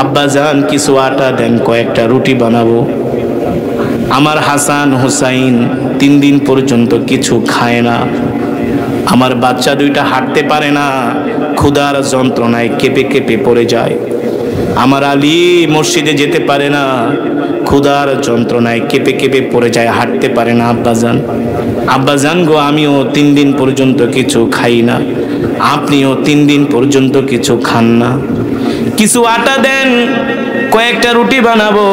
আব্বাজান কিছু আটা দেন, কয়েকটা রুটি বানাবো। আমার হাসান হুসাইন 3 দিন পর্যন্ত কিছু খায় না। আমার বাচ্চা দুইটা হাঁটতে পারে না, ক্ষুধার যন্ত্রণায় কেঁপে কেঁপে পড়ে যায়। আমার আলী মসজিদে যেতে পারে না, ক্ষুধার যন্ত্রণায় কেঁপে কেঁপে পড়ে যায়, হাঁটতে পারে না। আব্বাজান গো, আমিও 3 দিন পর্যন্ত কিছু খাই না, আপনিও 3 দিন পর্যন্ত কিছু খান না। কিছু আটা দেন, কয়েকটা রুটি বানাবো।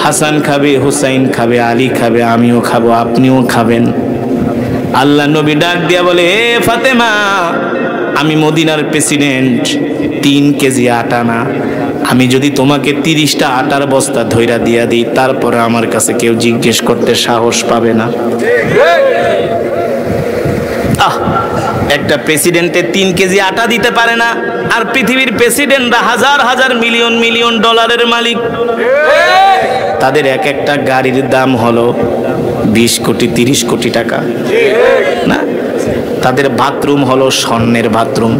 হাসান খাবে, হুসাইন খাবে, আলী খাবে, আমিও খাবো, আপনিও খাবেন। আল্লাহ নবী ডাক দিয়া বলে, এ ফাতেমা, আমি মদিনার প্রেসিডেন্ট, 3 কেজি আটা না, আমি যদি তোমাকে 30টা আটার বস্তা ধইরা দিয়া দিই, তারপরে আমার কাছে কেউ জিজ্ঞেস করতে সাহস পাবে না। একটা প্রেসিডেন্টে 3 কেজি আটা দিতে পারে না, আর পৃথিবীর প্রেসিডেন্টরা হাজার হাজার মিলিয়ন মিলিয়ন ডলারের মালিক। তাদের এক একটা গাড়ির দাম হলো 20 কোটি 30 কোটি টাকা না। তাদের বাথরুম হলো স্বর্ণের বাথরুম।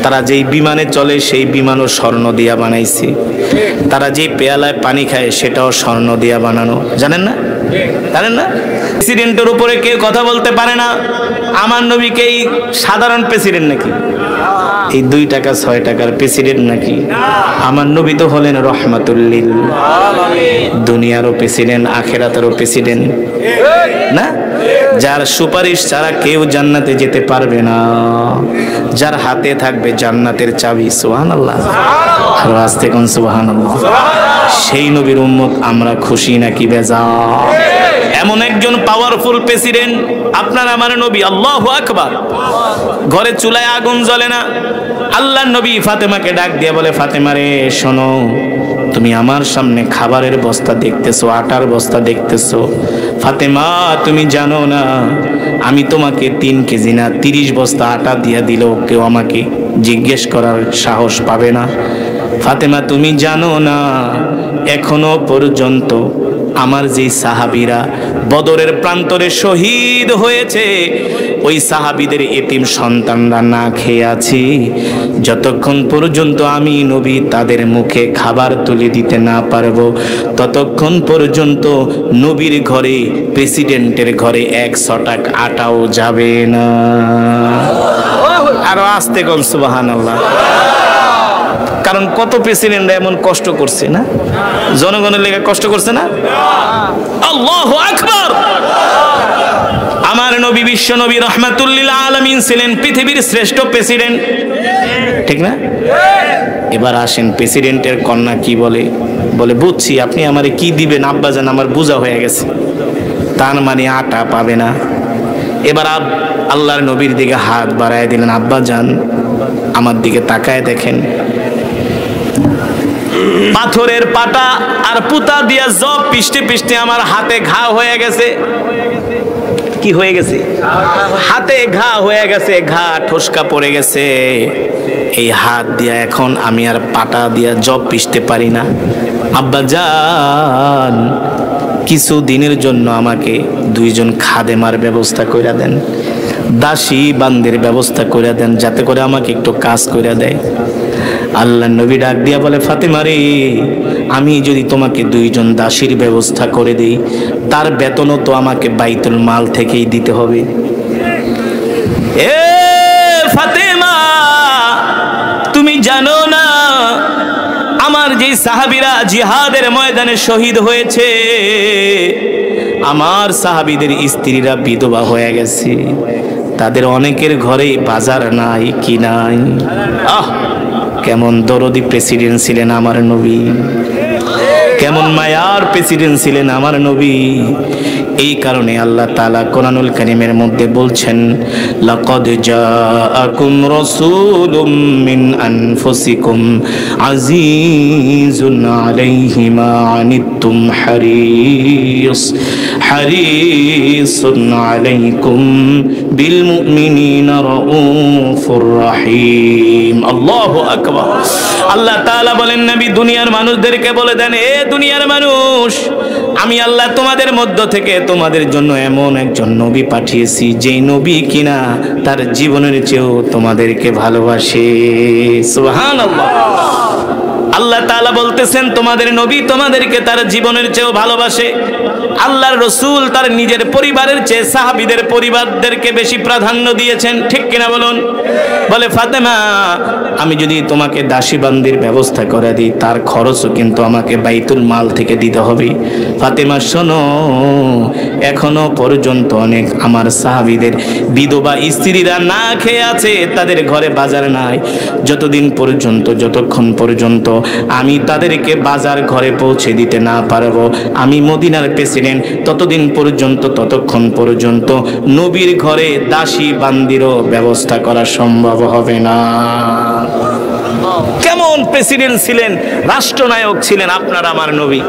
তারা যেই বিমানে চলে সেই বিমানও স্বর্ণ দিয়া বানাইছে। তারা যেই পেয়ালায় পানি খায় সেটাও স্বর্ণ দিয়া বানানো। জানেন না? জানেন না? প্রেসিডেন্টের উপরে কেউ কথা বলতে পারে না। আমার নবীকে এই সাধারণ প্রেসিডেন্ট নাকি? এই 2 টাকা 6 টাকার প্রেসিডেন্ট নাকি? আমার নবী তো হলেন রহমাতুল লিল আলামিন, দুনিয়ারও প্রেসিডেন্ট, আখিরাতেরও প্রেসিডেন্ট না। যার সুপারিশ ছাড়া কেউ জান্নাতে যেতে পারবে না, যার হাতে থাকবে জান্নাতের চাবি। সুবহানাল্লাহ, আর আস্তে কোন সুবহানাল্লাহ। সেই নবীর উম্মত আমরা খুশি নাকি বেজার? এমন একজন পাওয়ারফুল প্রেসিডেন্ট আপনার আমার নবী। আল্লাহু আকবার। ঘরে চুলায় আগুন জ্বলে না, আল্লাহর নবী ফাতেমাকে ডাক দিয়ে বলে, ফাতেমা রে শোনো, তুমি আমার সামনে খাবারের বস্তা দেখতেছো, আটার বস্তা দেখতেছো। ফাতেমা, তুমি জানো না আমি তোমাকে 3 কেজি না 30 বস্তা আটা দিয়া দিলেও কেউ আমাকে জিজ্ঞেস করার সাহস পাবে না। ফাতেমা, তুমি জানো না এখনো পর্যন্ত আমার যে সাহাবীরা বদরের প্রান্তরে শহীদ হয়েছে, ওই সাহাবীদের এতিম সন্তানরা না খেয়ে আছে, যতক্ষণ পর্যন্ত আমি নবী তাদের মুখে খাবার তুলে দিতে না পারবো, ততক্ষণ পর্যন্ত নবীর ঘরে, প্রেসিডেন্টের ঘরে 1 ছটাক আটাও যাবে না। আরো আস্তে কোন সুবহানাল্লাহ। কারণ কত প্রেসিডেন্ট এমন কষ্ট করছে না, জনগণের লেগে কষ্ট করছে না। আল্লাহু আকবার। আমার নবী বিশ্ব নবী রহমাতুল লিল আলামিন ছিলেন পৃথিবীর শ্রেষ্ঠ প্রেসিডেন্ট, ঠিক না? এবার আসেন প্রেসিডেন্টের কন্যা কি বলে, বলে বুঝছি আপনি আমারে কি দিবেন আব্বাজান, আমার বোঝা হয়ে গেছে। তার মানে আটা পাবে না। এবার আল্লাহর নবীর দিকে হাত বাড়ায় দিলেন, আব্বাজান আমার দিকে তাকায় দেখেন, পাথরের পাটা আর পুতা দিয়া জব পিষ্টে পিষ্টে আমার হাতে ঘা হয়ে গেছে। কি হয়ে গেছে? হাতে ঘা হয়ে গেছে, ঘা ঠোসকা পড়ে গেছে। এই হাত দিয়া এখন আমি আর পাটা দিয়া জব পিষতে পারি না। আব্বাজান কিছু দিনের জন্য আমাকে 2 জন খাদেমার ব্যবস্থা কইরা দেন, দাসী বান্দির ব্যবস্থা কইরা দেন, যাতে করে আমাকে একটু কাজ কইরা দেয়। আল্লাহ নবী ডাক দিয়া বলে, ফাতেমা রে, আমি যদি তোমাকে 2 জন দাসীর ব্যবস্থা করে দেই, তার বেতনও তো আমাকে বাইতুল মাল থেকেই দিতে হবে। এ ফাতেমা, তুমি জানো না আমার যে সাহাবীরা জিহাদের ময়দানে শহীদ হয়েছে, আমার সাহাবীদের স্ত্রীরা বিধবা হয়ে গেছে, তাদের অনেকের ঘরে বাজার নাই, কি নাই। কেমন দরদি প্রেসিডেন্ট ছিলেন আমার নবী, কেমন মায়ার প্রেসিডেন্ট ছিলেন আমার নবী। এই কারণে আল্লাহ তাআলা কোরআনুল কারীমের মধ্যে বলছেন, লাকাদ জাআকুম রাসূলুম মিন আনফুসিকুম আজিজুন আলাইহি মা আনিতুম হারিসুন আলাইকুম বিল মুমিনিনা রাউফুর রহিম। আল্লাহু আকবার। আল্লাহ তাআলা বলেন, নবী দুনিয়ার মানুষদেরকে বলে দেন, এ দুনিয়ার মানুষ, আমি আল্লাহ তোমাদের মধ্য থেকে তোমাদের জন্য এমন একজন নবী পাঠিয়েছি, যেই নবী কিনা তার জীবনের চেয়েও তোমাদেরকে ভালোবাসে। সুবহানাল্লাহ। আল্লাহ তাআলা বলতেছেন তোমাদের নবী তোমাদেরকে তার জীবনের চেয়েও ভালোবাসে। আল্লাহর রাসূল তার নিজের পরিবারের চেয়ে সাহাবীদের পরিবারদেরকে বেশি প্রাধান্য দিয়েছেন, ঠিক কিনা বলুন? বলে ফাতেমা, আমি যদি তোমাকে দাসী বান্দির ব্যবস্থা করে দিই তার খরচও কিন্তু আমাকে বাইতুল মাল থেকে দিতে হবে। ফাতেমা শোনো, এখনো পর্যন্ত অনেক আমার সাহাবীদের বিধবা স্ত্রীরা না খেয়ে আছে, তাদের ঘরে বাজার নাই। যতক্ষণ পর্যন্ত আমি তাদেরকে বাজার ঘরে পৌঁছে দিতে না পারবো, আমি মদিনার প্রেসিডেন্ট, ততক্ষণ পর্যন্ত নবীর ঘরে দাসী বান্দিরও ব্যবস্থা করা সম্ভব হবে না। কেমন প্রেসিডেন্ট ছিলেন, রাষ্ট্রনায়ক ছিলেন আপনার আমার নবী।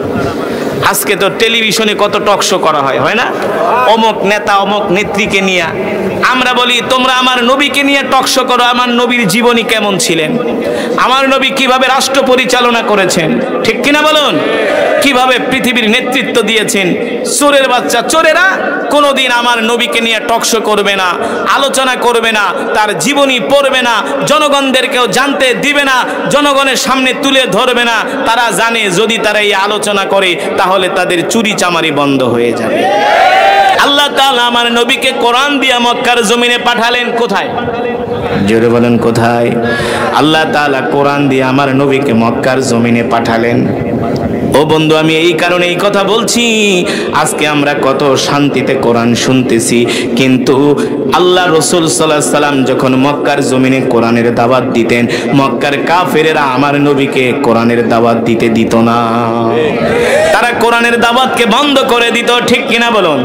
আজকে তো টেলিভিশনে কত টকশো করা হয়, হয় না? অমুক নেতা অমুক নেত্রীকে নিয়ে। আমরা বলি তোমরা আমার নবীকে নিয়ে টকশো করো। আমার নবীর জীবনী কেমন ছিলেন, আমার নবী কিভাবে রাষ্ট্র পরিচালনা করেছেন, ঠিক কিনা বলুন? কিভাবে পৃথিবীর নেতৃত্ব দিয়েছেন। চোরের বাচ্চা চোরেরা কোনোদিন আমার নবীকে নিয়ে টকশো করবে না, আলোচনা করবে না, তার জীবনী পড়বে না, জনগণদেরকেও জানতে দিবে না, জনগণের সামনে তুলে ধরবে না। তারা জানে যদি তারা এই আলোচনা করে তাহলে তাদের চুরি চামারি বন্ধ হয়ে যাবে। আল্লাহ তাআলা আমার নবীকে কোরআন দিয়ে মক্কার জমিনে পাঠালেন। কোথায়? জোরে বলেন কোথায়? আল্লাহ তাআলা কোরআন দিয়ে আমার নবীকে মক্কার জমিনে পাঠালেন। ও বন্ধু, আমি এই কারণে এই কথা বলছি, আজকে আমরা কত শান্তিতে কোরআন শুনতেছি, কিন্তু আল্লাহ রাসূল সাল্লাল্লাহু আলাইহি সাল্লাম যখন মক্কার জমিনে কোরআনের দাওয়াত দিতেন, মক্কার কাফেরেরা আমার নবীকে কোরআনের দাওয়াত দিতে দিত না। তারা কোরআনের দাওয়াতকে বন্ধ করে দিত, ঠিক কিনা বলুন?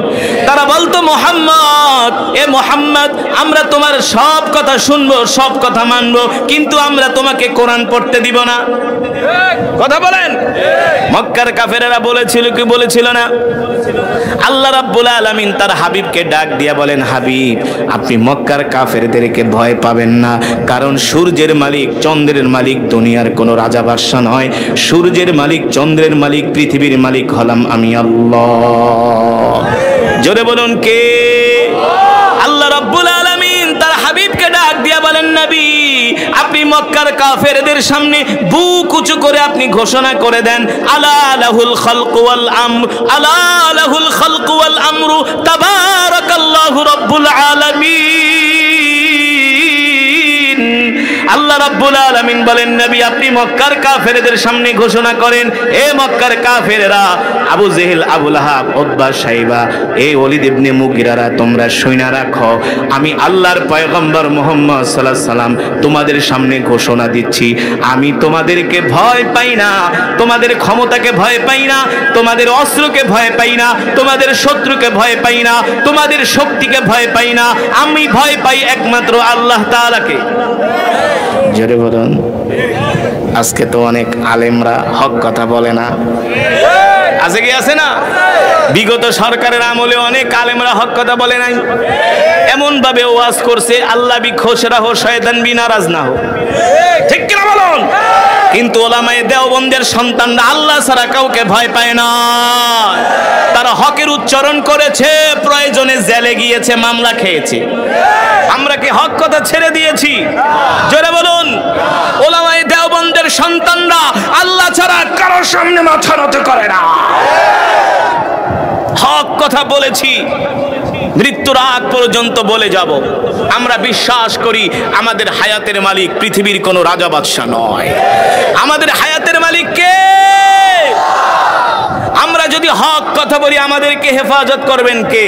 তারা বলতো মুহাম্মদ, এ মুহাম্মদ, আমরা তোমার সব কথা শুনবো, সব কথা মানবো, কিন্তু আমরা তোমাকে কোরআন পড়তে দিব না। কথা বলেন। মক্কার কাফেরেরা বলেছিল কি বলেছিল না? আল্লাহ রাব্বুল আলামিন তার হাবিবকে ডাক দিয়া বলেন, হাবিব, আপনি মক্কার কাফেরদেরকে ভয় পাবেন না, কারণ সূর্যের মালিক চন্দ্রের মালিক দুনিয়ার কোনো রাজা বাদশা নয়। সূর্যের মালিক চন্দ্রের মালিক পৃথিবীর মালিক হলাম আমি আল্লাহ। জোরে বলুন কে? আল্লাহ রাব্বুল আলামিন তার হাবিবকে ডাক দিয়া বলেন, নবী, আপনি মক্কার কাফেরদের সামনে বুক উঁচু করে আপনি ঘোষণা করে দেন, আলা লাহুল খালকু ওয়াল আমর, আলা লাহুল খালকু ওয়াল আমরু, তাবারাকাল্লাহু রাব্বুল আলামিন। আল্লাহ রাব্বুল আলামিন বলেন, নবী, আপনি মক্কার কাফেরদের সামনে ঘোষণা করেন, এ মক্কার কাফেররা, আবু জেহেল, আবু লাহাব, উতবা, শাইবা, এই ওলীদ ইবনে মুগিরারা, তোমরা শুনে রাখো, আমি আল্লাহর পয়গম্বর মুহাম্মদ সাল্লাল্লাহু আলাইহি সাল্লাম তোমাদের সামনে ঘোষণা দিচ্ছি, আমি তোমাদেরকে ভয় পাই না, তোমাদের ক্ষমতাকে ভয় পাই না, তোমাদের অস্ত্রকে ভয় পাই না, তোমাদের শত্রুকে ভয় পাই না, তোমাদের শক্তিকে ভয় পাই না, আমি ভয় পাই একমাত্র আল্লাহ তাআলাকে। জোরে বলুন। আজকে তো অনেক আলেমরা হক কথা বলে না, আছে কি আছে না? বিগত সরকারের আমলে অনেক আলেমরা হক কথা বলে নাই, এমন ভাবে ওয়াজ করছে, আল্লাহ বি খুশ রাহো শয়তান বি নারাজ না হো, ঠিক কি না বলুন? কিন্তু ওলামায়ে দেওবন্দের সন্তানরা আল্লাহ ছাড়া কাউকে ভয় পায় না। তারা হকের উচ্চারণ করেছে, প্রয়োজনে জেলে গিয়েছে, মামলা খেয়েছে। আমরা কি হক কথা ছেড়ে দিয়েছি? জোরে বলুন। ওলামায়ে দেওবন্দের সন্তানরা আল্লাহ ছাড়া কারোর সামনে মাথা নত করে না। হক কথা বলেছি, মৃত্যুর আগ পর্যন্ত বলে যাব। আমরা বিশ্বাস করি আমাদের হায়াতের মালিক পৃথিবীর কোনো রাজা বাদশা নয়। আমাদের হায়াতের মালিক কে? আমরা যদি হক কথা বলি আমাদেরকে হেফাজত করবেন কে?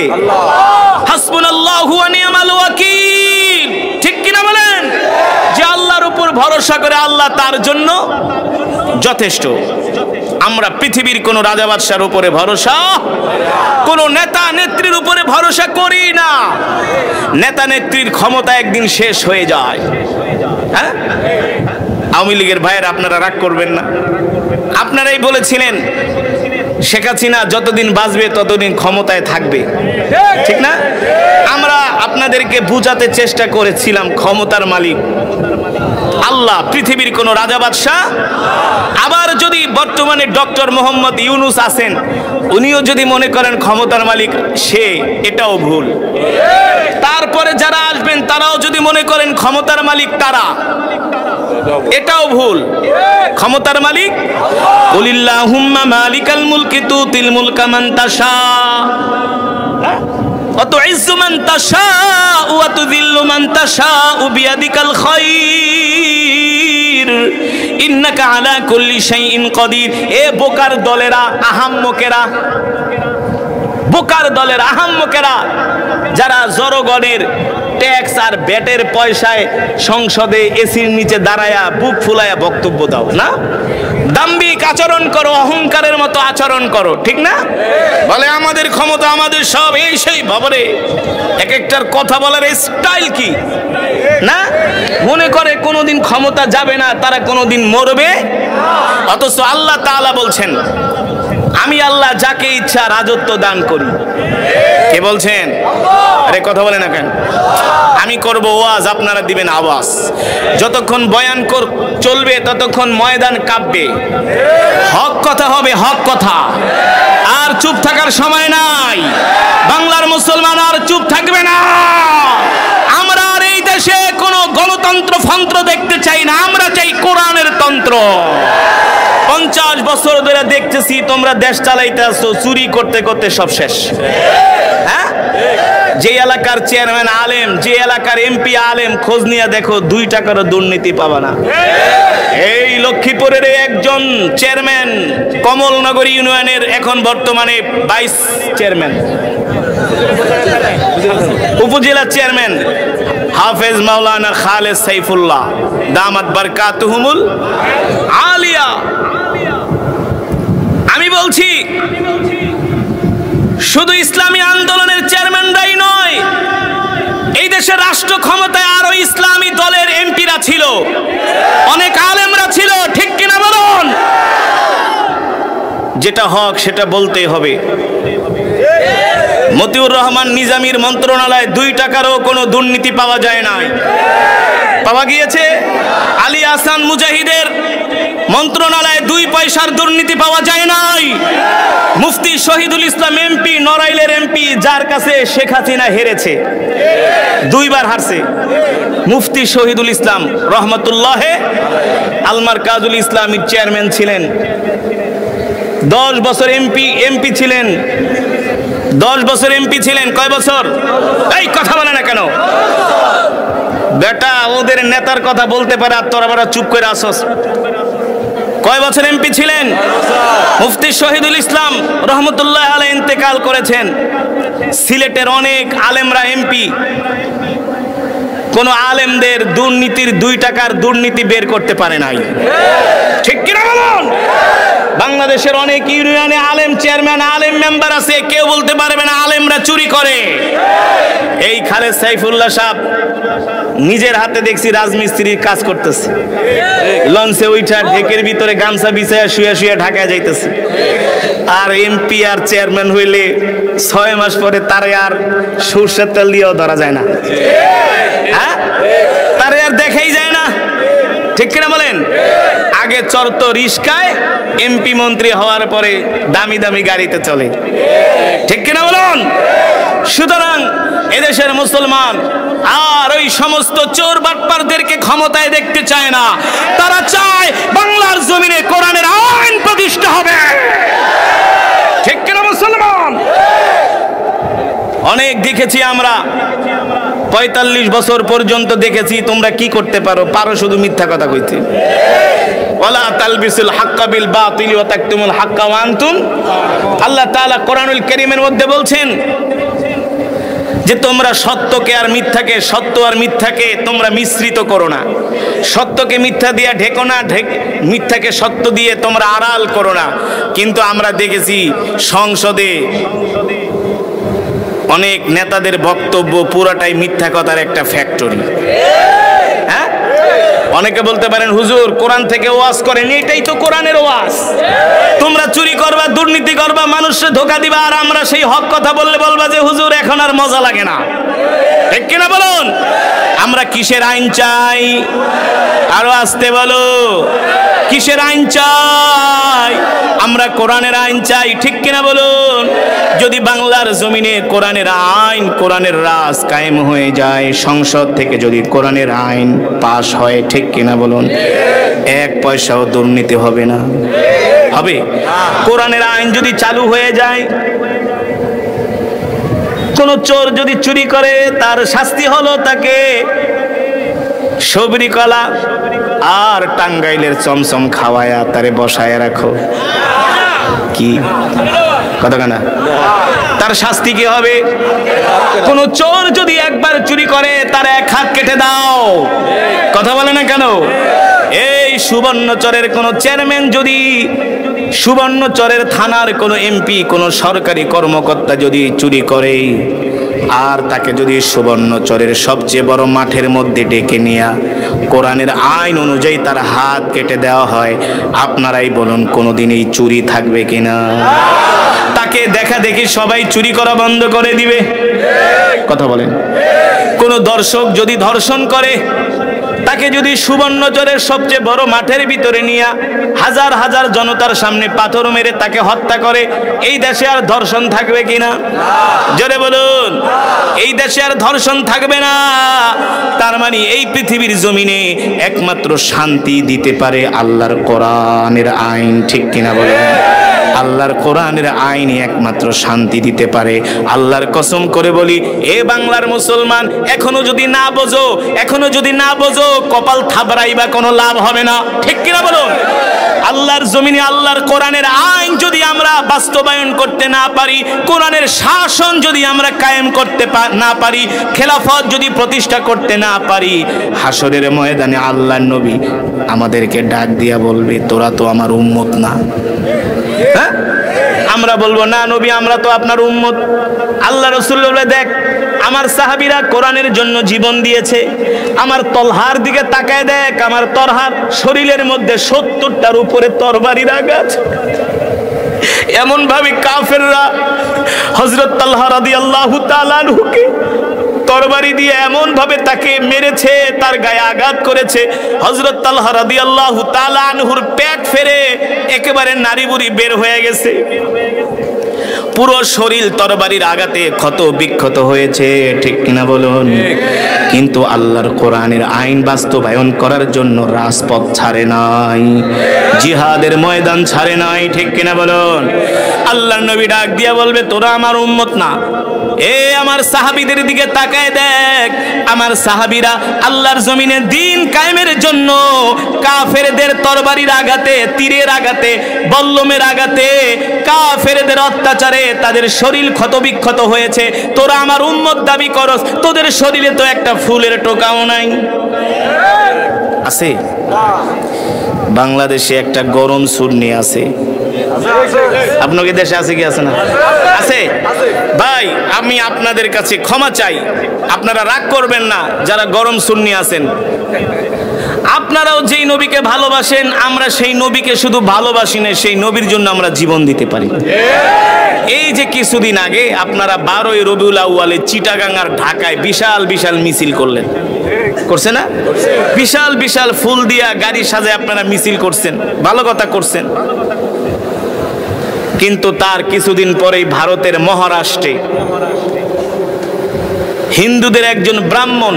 হাসবুনাল্লাহু ওয়া নি'মাল ওয়াকিল, ঠিক কিনা বলেন? যে আল্লাহর উপর ভরসা করে আল্লাহ তার জন্য যথেষ্ট। আমরা পৃথিবীর কোন রাজা বাদশার উপরে ভরসা, কোন নেতা নেত্রীর উপরে ভরসা করি না। নেতা নেত্রীর ক্ষমতা একদিন শেষ হয়ে যায়। হ্যাঁ, আওয়ামী লীগের ভাইয়েরা আপনারা রাগ করবেন না, আপনারাই বলেছিলেন শেখ হাসিনা যতদিন বাঁচবে ততদিন ক্ষমতায় থাকবে, ঠিক না? আমরা আপনাদেরকে বুঝাতে চেষ্টা করেছিলাম ক্ষমতার মালিক আল্লাহ, পৃথিবীর কোন রাজা বাদশাহ। আবার যদি বর্তমানে ডক্টর মোহাম্মদ ইউনুস আছেন, উনিও যদি মনে করেন ক্ষমতার মালিক সে, এটাও ভুল। তারপরে যারা আসবেন তারাও যদি মনে করেন ক্ষমতার মালিক তারা, এটাও ভুল। ক্ষমতার মালিক কুলিল্লাহুম্মা মালিকাল মুলকি তুতিল মুলকা মান তাশা ওয়া তুইজ্জু মান তাশা ওয়া তুযিল্লু মান তাশা বিয়াদিকাল খায়র ইন্নাকা আলা কুল্লি শাইইন কাদির। এ বোকার দলেরা, আহাম্মকেরা, বোকার দলের আহাম্মকেরা যারা জনগণের ট্যাক্স আর ব্যাটের পয়সায় সংসদে এসির নিচে দাঁড়ায়া বুক ফুলায়া বক্তব্য দাও না, দাম্ভিক আচরণ করো, অহংকারের মতো আচরণ করো, ঠিক না? বলে আমাদের ক্ষমতা, আমাদের সব, এই সেই। বাবারে, এক একটার কথা বলার স্টাইল কি না, মনে করে কোনোদিন ক্ষমতা যাবে না, তারা কোনোদিন মরবে। অথচ আল্লাহ তাআলা বলছেন আমি আল্লাহ যাকে ইচ্ছা রাজত্ব দান করি। কে বলছেন? আরে কথা বলে না কেন? আমি করব ওয়াজ, আপনারা দিবেন আওয়াজ। যতক্ষণ বয়ান চলবে ততক্ষণ ময়দান কাঁপবে। হক কথা হবে, হক কথা। আর চুপ থাকার সময় নাই। বাংলার মুসলমান আর চুপ থাকবে না। আমরা আর এই দেশে কোনো গণতন্ত্র ফন্ত্র দেখতে চাই না, আমরা চাই কোরআনের তন্ত্র। 50 বছর ধরে দেখতেছি তোমরা দেশ চালাইতে আসো, চুরি করতে করতে সব শেষ। হ্যাঁ, যে এলাকার চেয়ারম্যান আলেম, যে এলাকার এমপি আলেম, খোঁজ নিয়ে দেখো 2 টাকারও দুর্নীতি পাবা না। এই লক্ষ্মীপুরের একজন চেয়ারম্যান, কমলনগর ইউনিয়নের এখন বর্তমানে ভাইস চেয়ারম্যান, উপজেলা চেয়ারম্যান হাফেজ মাওলানা খালেদ সাইফুল্লাহ দামাত বারকাতুহুমুল আলিয়া। আমি বলছি শুধু ইসলামী আন্দোলনের চেয়ারম্যানরাই নয়, এই দেশের রাষ্ট্র ক্ষমতায় আরো ইসলামী দলের এমপিরা ছিল, অনেক আলেমরা ছিল, ঠিক কিনা বলুন? যেটা হক সেটা বলতেই হবে। মতিউর রহমান নিজামীর মন্ত্রণালয়ে 2 টাকারও কোনো দুর্নীতি পাওয়া যায় নাই। পাওয়া গিয়েছে? আলী আহসান মুজাহিদের মন্ত্রণালয়ে 2 পয়সার দুর্নীতি পাওয়া যায় নাই। মুফতি শহীদুল ইসলাম এমপি, নড়াইলের এমপি, যার কাছে শেখ হাসিনা হেরেছে, 2 বার হারছে, মুফতি শহীদুল ইসলাম রহমতুল্লাহে আলমার কাজুল ইসলামীর চেয়ারম্যান ছিলেন, 10 বছর এমপি ছিলেন, 10 বছর এমপি ছিলেন। কয় বছর? এই কথা বলে না কেন? বেটা, ওদের নেতার কথা বলতে পারে আর তোরা বেটা চুপ করে আসস। কয় বছর এমপি ছিলেন? মুফতি শহীদুল ইসলাম রহমতুল্লাহ আলাইহি ইন্তেকাল করেছেন। সিলেটের অনেক আলেমরা এমপি, কোন আলেমদের দুর্নীতির 2 টাকার দুর্নীতি বের করতে পারে নাই, ঠিক কিনা বলুন? বাংলাদেশের অনেক ইউনিয়নে আলেম চেয়ারম্যান, আলেম মেম্বার আছে, কেউ বলতে পারবে না আলেমরা চুরি করে। এই খালেদ সাইফুল্লাহ সাহেব নিজের হাতে দেখছি রাজমিস্ত্রির কাজ করতেছে, লঞ্চে উঠা ঢেকের ভিতরে গামছা বিছায়া শুয়ে শুয়ে ঢাকায় যাইতেছে। আর এমপি আর চেয়ারম্যান হইলে 6 মাস পরে তারে আর সরষের তেল দিয়েও ধরা যায় না। হ্যাঁ, তারে আর দেখাই যায় না, ঠিক কিনা বলেন? আগে চড়তো রিস্কায়, এমপি মন্ত্রী হওয়ার পরে দামি দামি গাড়িতে চলে, ঠিক কিনা বলুন? সুতরাং এদেশের মুসলমান আর ওই সমস্ত চোর বাটপারদেরকে ক্ষমতায় দেখতে চায় না, তারা চায় বাংলার জমিনে কোরআনের আইন প্রতিষ্ঠা হবে, ঠিক কিনা মুসলমান? অনেক দেখেছি আমরা, 45 বছর পর্যন্ত দেখেছি তোমরা কি করতে পারো শুধু মিথ্যা কথা কইতে। ওয়ালা তালবিসুল হাক্কা বিল বাতিল ওয়া তাকতুমুল হাক্কা ওয়া আনতুম। আল্লাহ তাআলা কোরআনুল কারীমের মধ্যে বলছেন যে তোমরা সত্যকে আর মিথ্যাকে, সত্য আর মিথ্যাকে তোমরা মিশ্রিত করো না, সত্যকে মিথ্যা দিয়ে ঢেকো না, মিথ্যাকে সত্য দিয়ে তোমরা আড়াল করো না। কিন্তু আমরা দেখেছি সংসদে অনেক নেতাদের বক্তব্য পুরাটাই মিথ্যা কথার একটা ফ্যাক্টরি। হ্যাঁ, অনেকে বলতে পারেন হুজুর কোরআন থেকে ওয়াজ করেন, এটাই তো কোরআনের ওয়াজ। তোমরা চুরি করবা, দুর্নীতি করবা, মানুষকে ধোঁকা দিবা, আর আমরা সেই হক কথা বললে বলবা যে হুজুর এখন আর মজা লাগে না। ঠিক কিনা বলুন? আমরা কিসের আইন চাই? আরো আসতে বলো, কিসের আইন চাই? আমরা কোরআনের আইন চাই। ঠিক কিনা বলুন? যদি বাংলার জমিনে কোরআনের আইন, কোরআনের রাজ কায়েম হয়ে যায়, সংসদ থেকে যদি কোরআনের আইন পাশ হয়, ঠিক কিনা বলুন, এক পয়সাও দুর্নীতি হবে না। হবে? কোরআনের আইন যদি চালু হয়ে যায়, কোন চোর যদি চুরি করে তার শাস্তি হলো তাকে সবরি কলা আর টাঙ্গাইলের চমচম খাওয়ায়া তারে বসায় রাখো। কি কতখানা? তার শাস্তি কি হবে? কোন চোর যদি একবার চুরি করে তার এক হাত কেটে দাও। কথা বলে না কেন? এই সুবর্ণচরের কোন চেয়ারম্যান যদি, সুবর্ণচরের থানার কোন এমপি, কোন সরকারি কর্মকর্তা যদি চুরি করে আর তাকে যদি সুবর্ণচরের সবচেয়ে বড় মাঠের মধ্যে ডেকে নিয়ে কোরআনের আইন অনুযায়ী তার হাত কেটে দেওয়া হয়, আপনারাই বলুন কোনোদিন এই চুরি থাকবে কিনা? তাকে দেখা দেখি সবাই চুরি করা বন্ধ করে দিবে। কথা বলেন? কোন দর্শক যদি ধর্ষণ করে, তাকে যদি সুবর্ণচরের সবচেয়ে বড় মাঠের ভিতরে নিয়ে হাজার হাজার জনতার সামনে পাথর মেরে তাকে হত্যা করে, এই দেশে আর ধর্ষণ থাকবে কিনা? জোরে বলুন। এই দেশে আর ধর্ষণ থাকবে না। তার মানে এই পৃথিবীর জমিনে একমাত্র শান্তি দিতে পারে আল্লাহর কোরআনের আইন। ঠিক কিনা বলুন? আল্লাহর কোরআনের আইনই একমাত্র শান্তি দিতে পারে। আল্লাহর কসম করে বলি, এ বাংলার মুসলমান, এখনো যদি না বোঝো, এখনো যদি না বোঝো, কপাল থাবড়াইবা কোনো লাভ হবে না। ঠিক কিনা বলুন? আল্লাহর জমিনে আল্লাহর কোরআনের আইন যদি আমরা বাস্তবায়ন করতে না পারি, কোরআনের শাসন যদি আমরা কায়েম করতে না পারি, খেলাফত যদি প্রতিষ্ঠা করতে না পারি, হাসরের ময়দানে আল্লাহর নবী আমাদেরকে ডাক দিয়া বলবে, তোরা তো আমার উম্মত না। হ্যাঁ? আমরা বলবো না নবী, আমরা তো আপনার উম্মত। আল্লাহ রাসূল বলে, দেখ আমার সাহাবীরা কোরআনের জন্য জীবন দিয়েছে। আমার তলহার দিকে তাকায় দেখ, আমার তরহার শরীরের মধ্যে 70টার উপরে তরবারির আঘাত। এমন ভাবে কাফেররা হযরত তালহা রাদিয়াল্লাহু তাআলা আনহুকে তরবারি দিয়ে এমন ভাবে তাকে মেরেছে, তার গায়ে আঘাত করেছে, হযরত তালহা রাদিয়াল্লাহু তাআলা আনহুর পেট ফেরে একেবারে নাড়িভুড়ি বের হয়ে গেছে। পুরো শরীর তরবারির আঘাতে ক্ষত বিক্ষত হয়েছে। ঠিক কিনা বলুন? কিন্তু আল্লাহর কোরআনের আইন বাস্তবায়ন করার জন্য রাজপথ ছাড়ে নাই, জিহাদের ময়দান ছাড়ে নাই। ঠিক কিনা বলুন? আল্লাহর নবী ডাক দিয়া বলবে, তোরা আমার উম্মত না। এ আমার সাহাবীদের দিকে তাকায় দেখ, আমার সাহাবীরা আল্লাহর জমিনে দ্বীন কায়েমের জন্য কাফেরদের তরবারির আঘাতে, তীরের আঘাতে, বল্লমের আঘাতে, কাফেরদের অত্যাচারে তাদের শরীর ক্ষতবিক্ষত হয়েছে। তোরা আমার উম্মত দাবি করস, তোদের শরীরে তো একটা ফুলের টোকাও নাই। আছে? বাংলাদেশে একটা গরম সুন্নি আছে। আপনাদের দেশে আছে কি আছে না? আছে? ভাই আমি আপনাদের কাছে ক্ষমা চাই, আপনারা রাগ করবেন না যারা গরম সুন্নি আছেন। আপনারাও যেই নবীকে ভালোবাসেন, আমরা সেই নবীকে শুধু ভালোবাসি না, সেই নবীর জন্য আমরা জীবন দিতে পারি। এই যে কিছুদিন আগে আপনারা 12ই রবিউল আউয়ালে চিটাগাং আর ঢাকায় বিশাল বিশাল মিছিল করলেন, করছে না? বিশাল বিশাল ফুল দিয়া গাড়ি সাজায় আপনারা মিছিল করছেন, ভালো কথা করছেন। কিন্তু তার কিছুদিন পরেই ভারতের মহারাষ্ট্রে হিন্দুদের একজন ব্রাহ্মণ,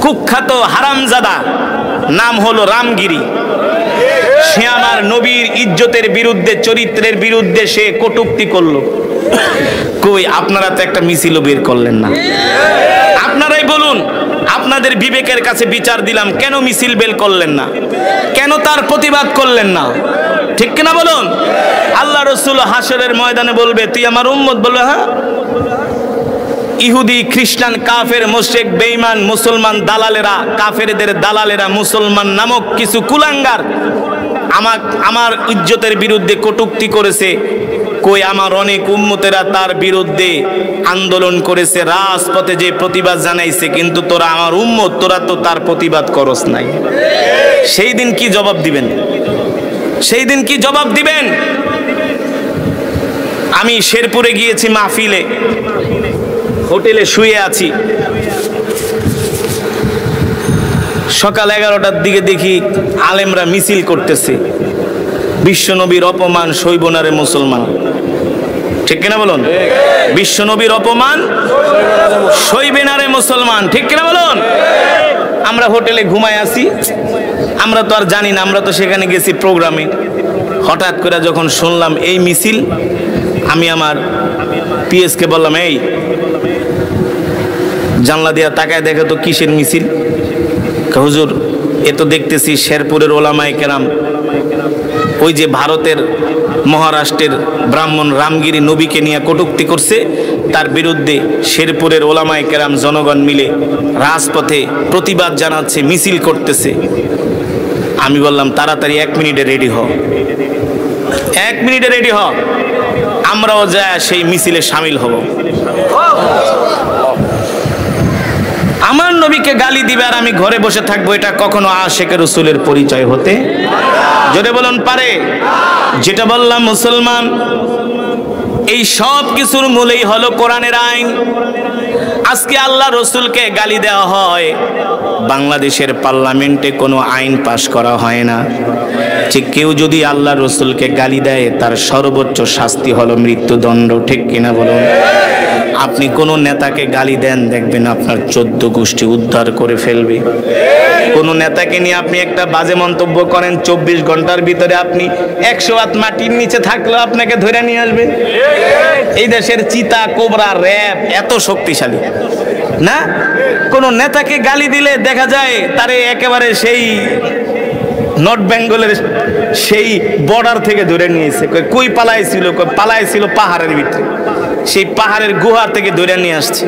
কুখ্যাত হারামজাদা, নাম হলো রামগিরি, সে আমার নবীর ইজ্জতের বিরুদ্ধে, চরিত্রের বিরুদ্ধে সে কটূক্তি করলো। কই আপনারা তো একটা মিছিল বের করলেন না? আপনারাই বলুন, আপনাদের বিবেকের কাছে বিচার দিলাম, কেন মিছিল বের করলেন না? কেন তার প্রতিবাদ করলেন না? ঠিক কিনা বলুন? আল্লাহ রাসূল হাসরের ময়দানে বলবে, তুই আমার উম্মত? বলবে হ্যাঁ। ইহুদি, খ্রিস্টান, কাফের, মুশরিক, বেঈমান, মুসলমান দালালেরা, কাফেরদের দালালেরা, মুসলমান নামক কিছু কুলাঙ্গার আমার ইজ্জতের বিরুদ্ধে কটূক্তি করেছে, কই আমার অনেক উম্মতেরা তার বিরুদ্ধে আন্দোলন করেছে, রাজপথে যে প্রতিবাদ জানাইছে, কিন্তু তোরা আমার উম্মত, তোরা তো তার প্রতিবাদ করস নাই। সেই দিন কি জবাব দিবেন? সেই দিন কি জবাব দিবেন? আমি শেরপুরে গিয়েছি মাহফিলে, হোটেলে শুয়ে আছি, সকাল 11টার দিকে দেখি আলেমরা মিছিল করতেছে, বিশ্বনবীর অপমান সইব না রে মুসলমান। ঠিক কিনা বলুন? বিশ্বনবীর অপমান সইবে না রে মুসলমান। ঠিক কিনা বলুন? আমরা হোটেলে ঘুমায় আছি, আমরা তো আর জানি না, আমরা তো সেখানে গেছি প্রোগ্রামে। হঠাৎ করে যখন শুনলাম এই মিছিল, আমি আমার পিএসকে বললাম, এই জানলা দিয়া তাকায় দেখে তো কিসের মিছিল? হুজুর, এ তো দেখতেছি শেরপুরের ওলামায়ে কেরাম, ওই যে ভারতের মহারাষ্ট্রের ব্রাহ্মণ রামগিরি নবীকে নিয়ে কটূক্তি করছে, তার বিরুদ্ধে শেরপুরের ওলামায়ে কেরাম জনগণ মিলে রাজপথে প্রতিবাদ জানাচ্ছে, মিছিল করতেছে। আমি বললাম, তাড়াতাড়ি 1 মিনিটে রেডি হও, 1 মিনিটে রেডি হও, আমরাও যা সেই মিছিলে সামিল হব। আমার নবীকে গালি দিবে আর আমি ঘরে বসে থাকবো, এটা কখনো আশিকে রাসূলের পরিচয় হতে, জোরে বলুন, পারে? যেটা বললাম মুসলমান, এই সব কিছুর মূলেই হলো কোরআনের আইন। আজকে আল্লাহ রসুলকে গালি দেওয়া হয়, বাংলাদেশের পার্লামেন্টে কোনো আইন পাশ করা হয় না। ঠিক কেউ যদি আল্লাহ রসুলকে গালি দেয়, তার সর্বোচ্চ শাস্তি হলো মৃত্যুদণ্ড। ঠিক কিনা বলুন? আপনি কোনো নেতাকে গালি দেন, দেখবেন আপনার 14 গোষ্ঠী উদ্ধার করে ফেলবে। কোনো নেতাকে নিয়ে আপনি একটা বাজে মন্তব্য করেন, 24 ঘন্টার ভিতরে আপনি 100 হাত মাটির নিচে থাকলেও আপনাকে ধরে নিয়ে আসবে। এই দেশের চিতা, কোবরা, র্যাব এত শক্তিশালী না? কোনো নেতাকে গালি দিলে দেখা যায় তারে একেবারে সেই নর্থ বেঙ্গলের সেই বর্ডার থেকে ধরে নিয়েছে। কই পালাইছিল? পালাইছিল পাহাড়ের ভিতরে, সেই পাহাড়ের গুহা থেকে ধরে নিয়ে আসছে।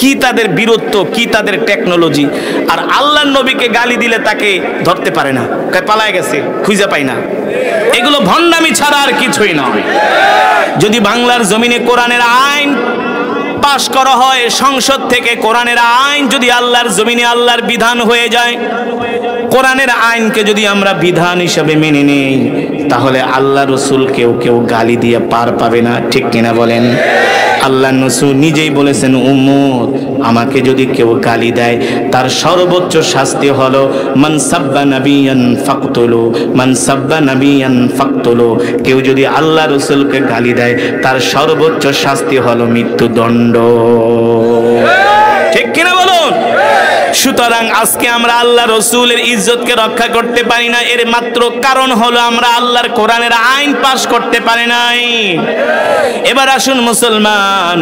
কি তাদের বীরত্ব, কি তাদের টেকনোলজি! আর আল্লাহর নবীকে গালি দিলে তাকে ধরতে পারে না, পালায় গেছে, খুঁজে পাই না। এগুলো ভণ্ডামি ছাড়া আর কিছুই নয়। যদি বাংলার জমিনে কোরআনের আইন পাশ করা হয় সংসদ থেকে, কোরআনের আইন যদি আল্লাহর জমিনে আল্লাহর বিধান হয়ে যায়, কোরআনের আইনকে যদি আমরা বিধান হিসাবে মেনে নেই, তাহলে আল্লাহ রসুল কেউ গালি দিয়ে পার পাবে না। ঠিক কিনা বলেন? আল্লাহ রসুল নিজেই বলেছেন, উম্মত, আমাকে যদি কেউ গালি দেয়, তার সর্বোচ্চ শাস্তি হলো মান সাব্বা নাবিয়ান ফাকতুলু, মান সাব্বা নাবিয়ান ফাকতুলু। কেউ যদি আল্লাহ রসুলকে গালি দেয়, তার সর্বোচ্চ শাস্তি হলো মৃত্যুদণ্ড। ঠিক কিনা বলুন? সুতরাং আজকে আমরা আল্লাহ রসুলের ইজ্জতকে রক্ষা করতে পারি না, এর মাত্র কারণ হলো আমরা আল্লাহর কোরআনের আইন পাশ করতে পারি নাই। এবার আসুন মুসলমান,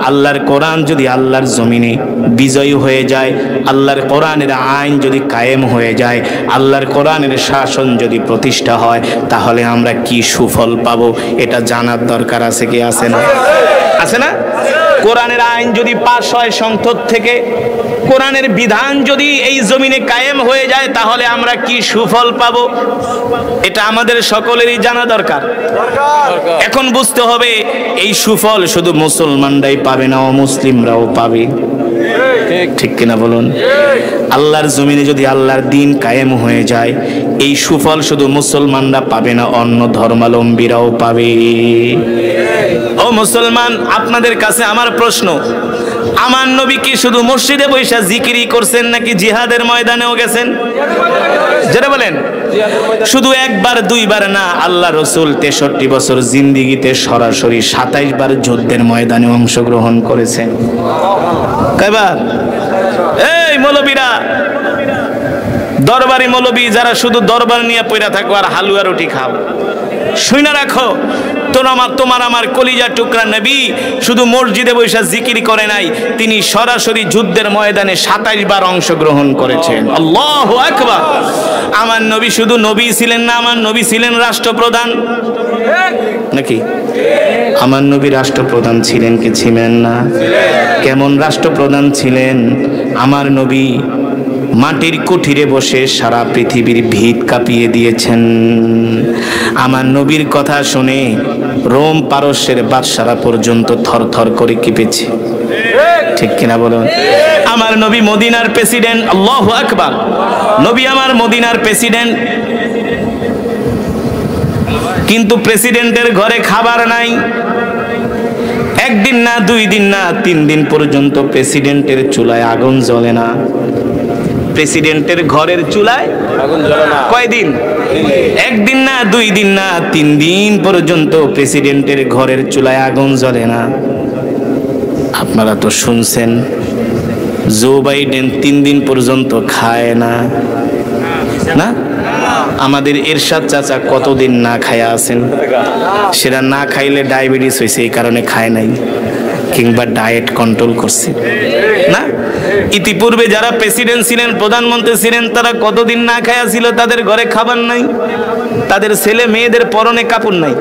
আল্লাহর কোরআন যদি আল্লাহর জমিনে বিজয়ী হয়ে যায়, আল্লাহর কোরআনের আইন যদি কায়েম হয়ে যায়, আল্লাহর কোরআনের শাসন যদি প্রতিষ্ঠা হয়, তাহলে আমরা কি সুফল পাবো এটা জানার দরকার আছে কি আছে না? আছে না? কোরআনের আইন যদি পাশ হয় সংসদ থেকে, কোরআনের বিধান যদি এই জমিনে কায়েম হয়ে যায়, তাহলে আমরা কি সুফল পাবো এটা আমাদের সকলেরই জানা দরকার। এখন বুঝতে হবে, এই সুফল শুধু মুসলমানরাই পাবে না, অমুসলিমরাও পাবে। ঠিক কিনা বলুন? আল্লাহর জমিনে যদি আল্লাহর দ্বীন কায়েম হয়ে যায়, এই সুফল শুধু মুসলমানরা পাবে না, অন্য ধর্মাবলম্বীরাও পাবে। ও মুসলমান, আপনাদের কাছে আমার প্রশ্ন, আমার নবী কি শুধু মসজিদে বৈশা জিকিরি করছেন নাকি জিহাদের ময়দানেও গেছেন? যেটা বলেন, শুধু একবার দুইবার না, আল্লাহ রসুল 63 বছর জিন্দিগিতে সরাসরি 27 বার যুদ্ধের ময়দানে অংশগ্রহণ করেছেন। কয়বার? এই মৌলবীরা, দরবারি মৌলবী যারা শুধু দরবার নিয়ে পয়রা থাকো আর হালুয়া রুটি খাও, শুনে রাখো, তোমার আমার কলিজা টুকরা নবী শুধু মসজিদে বসে জিকির করে নাই, তিনি সরাসরি যুদ্ধের ময়দানে 27 বার অংশগ্রহণ করেছেন। আল্লাহু আকবার! আমার নবী শুধু নবী ছিলেন না, আমার নবী ছিলেন রাষ্ট্রপ্রধান নাকি? আমার নবী রাষ্ট্রপ্রধান ছিলেন কি ছিলেন না? কেমন রাষ্ট্রপ্রধান ছিলেন? আমার নবী মাটির কুঠিরে বসে সারা পৃথিবীর ভিত কাঁপিয়ে দিয়েছেন। আমার নবীর কথা শুনে রোম পারস্যের বাদশারা পর্যন্ত থরথর করে কেঁপেছে। ঠিক কিনা বলুন? আমার নবী মদিনার প্রেসিডেন্ট, আল্লাহু আকবার। নবী আমার মদিনার প্রেসিডেন্ট, কিন্তু প্রেসিডেন্টের ঘরে খাবার নাই। একদিন না, 2 দিন না, 3 দিন পর্যন্ত প্রেসিডেন্টের চুলায় আগুন জ্বলে না। প্রেসিডেন্টের ঘরের চুলায় আগুন জ্বলে না। কয়দিন? একদিন না, 2 দিন না, 3 দিন পর্যন্ত প্রেসিডেন্টের ঘরের চুলায় আগুন জ্বলে না। আপনারা তো শুনছেন জো বাইডেন 3 দিন পর্যন্ত খায় না, না? আমাদের এরশাদ চাচা কতদিন না খায়া আছেন? সেটা না খাইলে ডায়াবেটিস হয়েছে, এই কারণে খায় নাই, কিংবা ডায়েট কন্ট্রোল করছে না? ইতিপূর্বে যারা প্রেসিডেন্ট ছিলেন, প্রধানমন্ত্রী ছিলেন, তারা কতদিন না খায়া ছিল, তাদের ঘরে খাবার নাই, তাদের ছেলে মেয়েদের পরনে কাপড় নাই।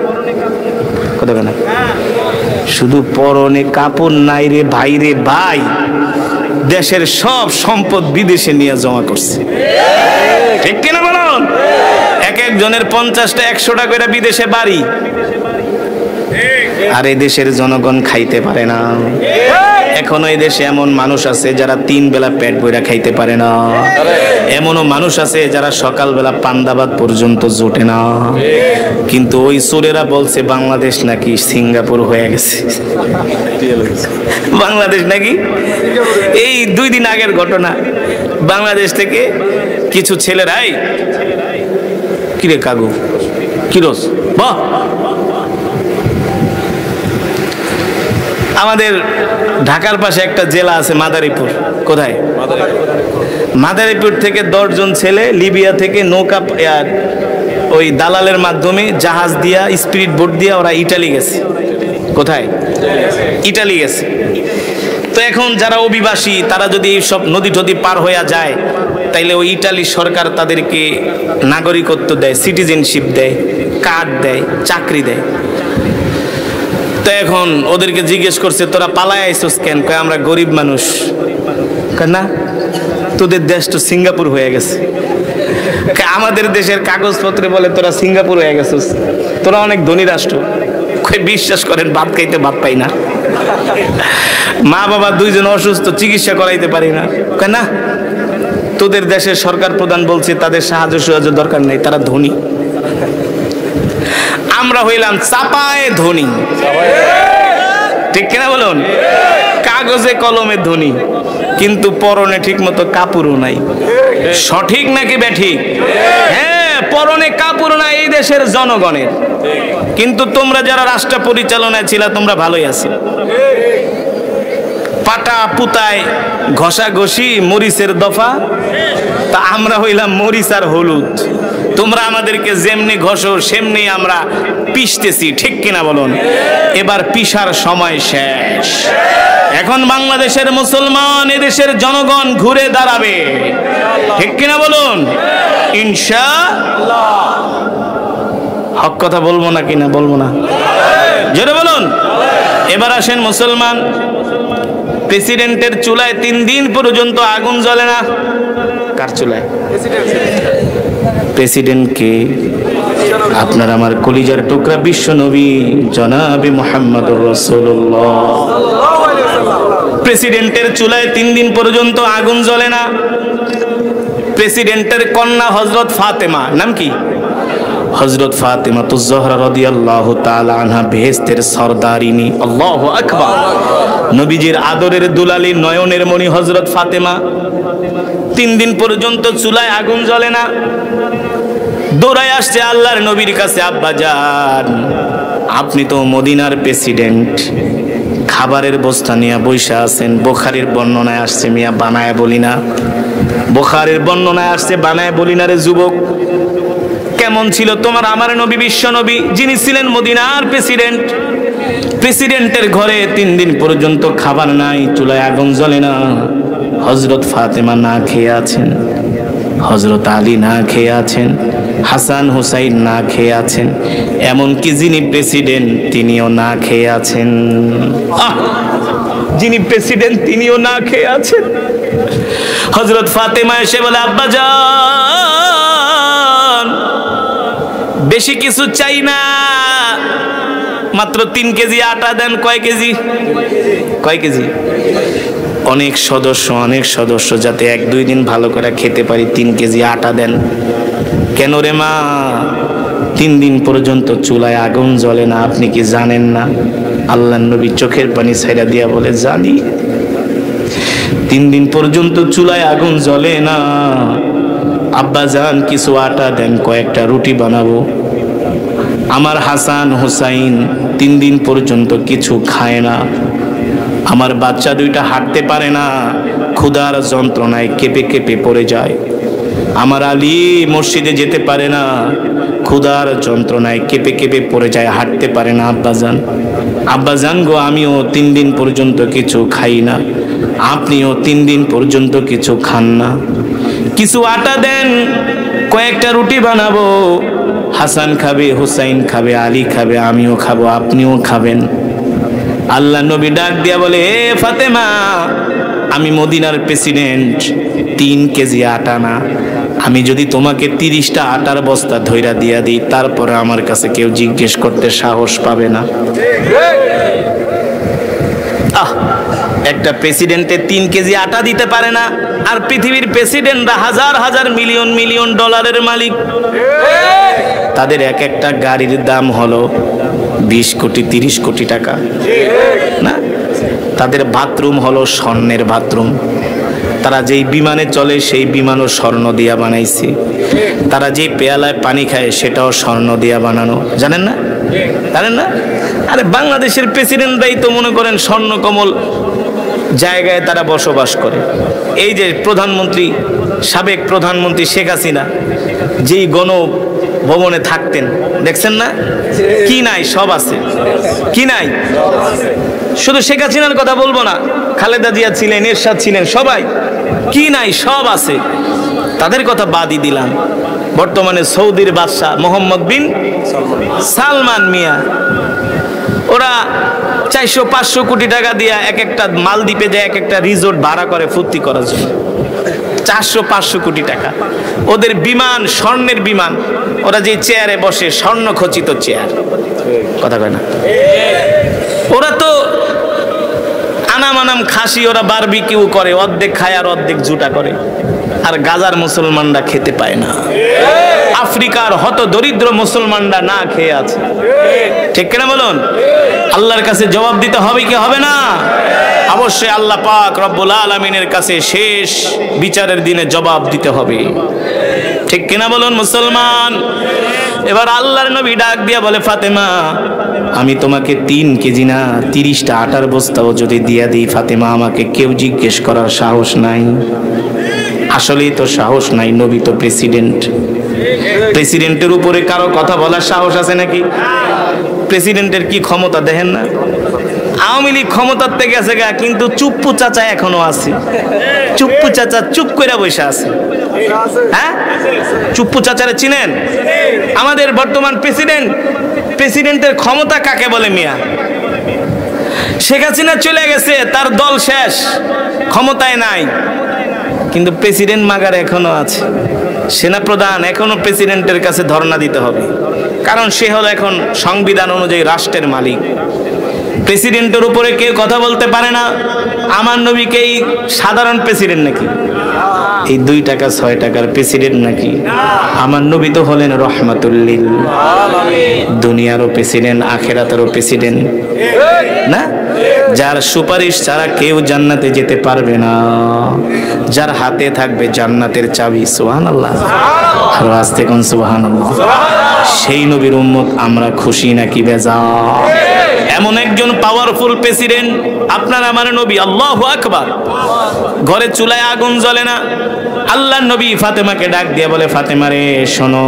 কত না? শুধু পরনে কাপড় নাই রে ভাই, রে ভাই, দেশের সব সম্পদ বিদেশে নিয়ে জমা করছে। ঠিক কিনা বলুন? এক একজনের 50টা 100টা করে বিদেশে বাড়ি, আর এই দেশের জনগণ খাইতে পারে না। এখনো এই দেশে এমন মানুষ আছে যারা 3 বেলা পেট ভরে খাইতে পারে না। এমনও মানুষ আছে যারা সকালবেলা পান্দাবাদ পর্যন্ত জোটে না। কিন্তু ওই চোরেরা বলছে বাংলাদেশ নাকি সিঙ্গাপুর হয়ে গেছে। বাংলাদেশ নাকি, এই 2 দিন আগের ঘটনা, বাংলাদেশ থেকে কিছু ছেলেরাই, কিরে কাগু কিরোস, বাহ, আমাদের ঢাকার পাশে একটা জেলা আছে মাদারীপুর। কোথায়? মাদারীপুর থেকে 10 জন ছেলে লিবিয়া থেকে নৌকা, ওই দালালের মাধ্যমে জাহাজ দিয়া, স্পিরিট বোট দিয়া ওরা ইটালি গেছে। কোথায়? ইটালি গেছে। তো এখন যারা অভিবাসী, তারা যদি সব নদী টদী পার হইয়া যায়, তাইলে ওই ইটালি সরকার তাদেরকে নাগরিকত্ব দেয়, সিটিজেনশিপ দেয়, কার্ড দেয়, চাকরি দেয়। তো এখন ওদেরকে জিজ্ঞেস করছে, তোরা পালায় আইসোস কেন? কয় আমরা গরিব মানুষ। না, তোদের দেশ তো সিঙ্গাপুর হয়ে গেছে। আমাদের দেশের কাগজপত্রে বলে তোরা সিঙ্গাপুর হয়ে গেছিস, তোরা অনেক ধনী রাষ্ট্র। বিশ্বাস করেন, ভাত খাইতে ভাত পাই না, মা বাবা 2 জন অসুস্থ, চিকিৎসা করাইতে পারি না। না, তোদের দেশের সরকার প্রধান বলছে তাদের সাহায্য সাহায্য দরকার নেই, তারা ধনী। আমরা হইলাম চাপায় ধনী। ঠিক কিনা বলুন? কাগজে কলমে ধনী, কিন্তু পরনে ঠিক মতো কাপড়ও নাই। সঠিক নাকি বেঠিক? হ্যাঁ, পরনে কাপড় নাই এই দেশের জনগণের। কিন্তু তোমরা যারা রাষ্ট্র পরিচালনায় ছিল, তোমরা ভালোই আছো। পাটা পুতায় ঘষাঘষি, মরিচের দফা, তা আমরা হইলাম মরিচ আর হলুদ। তোমরা আমাদেরকে যেমনি ঘষো সেমনি আমরা পিষতেছি। ঠিক কিনা বলুন? এবার পিষার সময় শেষ। এখন বাংলাদেশের মুসলমান, এদেশের জনগণ ঘুরে দাঁড়াবে। ঠিক কিনা বলুন? ইনশাআল্লাহ। হক কথা বলবো না কিনা? বলবো না, জোরে বলুন। এবার আসেন মুসলমান, প্রেসিডেন্টের চুলায় 3 দিন পর্যন্ত আগুন জ্বলে না। কার চুলায়? প্রেসিডেন্টকে আপনার আমার কলিজার টুকরা বিশ্ব নবী জনাবে মুহাম্মদুর রাসূলুল্লাহ। প্রেসিডেন্টের চুলায় 3 দিন পর্যন্ত আগুন জ্বলে না। প্রেসিডেন্টের কন্যা হযরত ফাতেমা, নাম কি? হযরত ফাতেমা তুজ জোহরা রাদিয়াল্লাহু তাআলা আনহা, বেহেশতের সরদারিনী। আল্লাহু আকবার। নবীজির আদরের দুলালি, নয়নের মণি হযরত ফাতেমা। 3 দিন পর্যন্ত চুলায় আগুন জ্বলে না। দৌড়ায় আসছে আল্লাহর নবীর কাছে, আব্বা জান, আপনি তো মদিনার প্রেসিডেন্ট, খাবারের বস্তা নিয়ে বৈশা আছেন। বুখারীর বর্ণনায় আসছে, মিয়া বানায় বলি না, বুখারীর বর্ণনায় আসছে বানায় বলি না রে যুবক। কেমন ছিল তোমার আমার নবী, বিশ্ব নবী, যিনি ছিলেন মদিনার প্রেসিডেন্ট। প্রেসিডেন্টের ঘরে 3 দিন পর্যন্ত খাবার নাই, চুলায় আগুন জ্বলে না। হযরত ফাতেমা না খেয়ে আছেন, হযরত আলী না খেয়ে আছেন, হাসান হুসাইন না খেয়ে আছেন, এমনকি যিনি প্রেসিডেন্ট তিনিও না খেয়ে আছেন। যিনি প্রেসিডেন্ট তিনিও না খেয়ে আছেন। হযরত ফাতেমা এসে বলে, আব্বা জান বেশি কিছু চাই না, মাত্র 3 কেজি আটা দেন। কয় কেজি? কয় কেজি? অনেক সদস্য যাতে 1-2 দিন ভালো করে খেতে পারি, 3 কেজি আটা দেন। কেন রে মা? 3 দিন পর্যন্ত চুলায় আগুন জ্বলে না, আপনি কি জানেন না? আল্লাহর নবী চোখের পানি ছাইড়া দিয়া বলে, জানি। 3 দিন পর্যন্ত চুলায় আগুন জ্বলে না। আব্বা জান কিছু আটা দেন, কয়েকটা রুটি বানাবো। আমার হাসান হুসাইন 3 দিন পর্যন্ত কিছু খায় না। আমার বাচ্চা 2টা হাঁটতে পারে না, ক্ষুধার যন্ত্রণায় কেঁপে কেঁপে পড়ে যায়। আমার আলী মসজিদে যেতে পারে না, ক্ষুধার যন্ত্রণায় কেঁপে কেঁপে পড়ে যায়, হাঁটতে পারে না। আব্বাজান গো, আমিও 3 দিন পর্যন্ত কিছু খাই না, আপনিও 3 দিন পর্যন্ত কিছু খান না। কিছু আটা দেন, কয়েকটা রুটি বানাবো। হাসান খাবে, হুসাইন খাবে, আলী খাবে, আমিও খাবো, আপনিও খাবেন। আল্লাহ নবী ডাক দিয়া বলে, এ ফাতেমা, আমি মদিনার প্রেসিডেন্ট, 3 কেজি আটা না, আমি যদি তোমাকে 30টা আটার বস্তা ধইরা দিয়া দিই, তারপরে আমার কাছে কেউ জিজ্ঞেস করতে সাহস পাবে না। একটা প্রেসিডেন্টে 3 কেজি আটা দিতে পারে না, আর পৃথিবীর প্রেসিডেন্টরা হাজার হাজার মিলিয়ন মিলিয়ন ডলারের মালিক। তাদের এক একটা গাড়ির দাম হলো 20 কোটি 30 কোটি টাকা না? তাদের বাথরুম হলো স্বর্ণের বাথরুম। তারা যেই বিমানে চলে সেই বিমানও স্বর্ণ দিয়া বানাইছে। তারা যেই পেয়ালায় পানি খায় সেটাও স্বর্ণ দিয়া বানানো। জানেন না? জানেন না? আরে বাংলাদেশের প্রেসিডেন্টরাই তো মনে করেন স্বর্ণকমল জায়গায় তারা বসবাস করে। এই যে প্রধানমন্ত্রী, সাবেক প্রধানমন্ত্রী শেখ হাসিনা যেই গণভবনে থাকতেন, দেখছেন না? কি নাই? সব আছে। কি নাই? শুধু শেখ হাসিনার কথা বলবো না, খালেদা জিয়া ছিলেন, এরশাদ ছিলেন, সবাই। কি নাই? সব আছে। তাদের কথা বাদই দিলাম। বর্তমানে সৌদির বাদশাহ মোহাম্মদ বিন সালমান মিয়া, ওরা 400-500 কোটি টাকা দিয়া এক একটা মালদ্বীপে যায়, এক একটা রিসোর্ট ভাড়া করে ফুর্তি করার জন্য। 400-500 কোটি টাকা। ওদের বিমান স্বর্ণের বিমান। ওরা যে চেয়ারে বসে, স্বর্ণ খচিত চেয়ার। কথা কয় না? ওরা তো আনাম খাসি, ওরা বারবিকিউ করে, অর্ধেক খায় আর অর্ধেক জুটা করে। আর গাজার মুসলমানরা খেতে পায় না। আফ্রিকার হত দরিদ্র মুসলমানরা না খেয়ে আছে। ঠিক কিনা বলুন? আল্লাহর কাছে জবাব দিতে হবে কি হবে না? অবশ্যই আল্লাহ পাক রব্বুল আলামিনের কাছে শেষ বিচারের দিনে জবাব দিতে হবে। ঠিক কিনা বলুন মুসলমান? এবার আল্লাহর নবী ডাক দিয়া বলে, ফাতেমা, আমি তোমাকে 3 কেজি না 30টা আটার বস্তাও যদি দিয়া দিই, ফাতেমা, আমাকে কেউ জিজ্ঞেস করার সাহস নাই। আসলেই তো সাহস নাই, নবী তো প্রেসিডেন্ট। প্রেসিডেন্টের উপরে কারো কথা বলার সাহস আছে নাকি? প্রেসিডেন্টের কি ক্ষমতা দেখেন না? আওয়ামী লীগ ক্ষমতার থেকে গেছে গা, কিন্তু চুপ্পু চাচা এখনো আছে। চুপ্পু চাচা চুপ করে বসে আছে। হ্যাঁ, চুপ্পু চাচারে চিনেন? আমাদের বর্তমান প্রেসিডেন্টের ক্ষমতা কাকে বলে মিয়া? শেখ হাসিনা চলে গেছে, তার দল শেষ, ক্ষমতায় নাই, কিন্তু প্রেসিডেন্ট মাগার এখনো আছে। সেনাপ্রধান এখনো প্রেসিডেন্টের কাছে ধর্ণা দিতে হবে, কারণ সে হলো এখন সংবিধান অনুযায়ী রাষ্ট্রের মালিক। প্রেসিডেন্টের উপরে কেউ কথা বলতে পারে না। আমার নবীকেই সাধারণ প্রেসিডেন্ট নাকি? এই 2 টাকা 6 টাকার প্রেসিডেন্ট নাকি? আমার নবী তো হলেন রহমাতুল লিল আলামিন, দুনিয়ারও প্রেসিডেন্ট, আখিরাতেরও প্রেসিডেন্ট না? যার সুপারিশ ছাড়া কেউ জান্নাতে যেতে পারবে না, যার হাতে থাকবে জান্নাতের চাবি। সুবহানাল্লাহ, আর আস্তে কোন সুবহানাল্লাহ। সেই নবীর উম্মত আমরা খুশি নাকি বেজার? এমন একজন পাওয়ারফুল প্রেসিডেন্ট আপনার আমার নবী। আল্লাহু আকবার। ঘরে চুলায় আগুন জ্বলে না, আল্লাহর নবী ফাতেমাকে ডাক দিয়ে বলে, ফাতেমা রে, শোনো,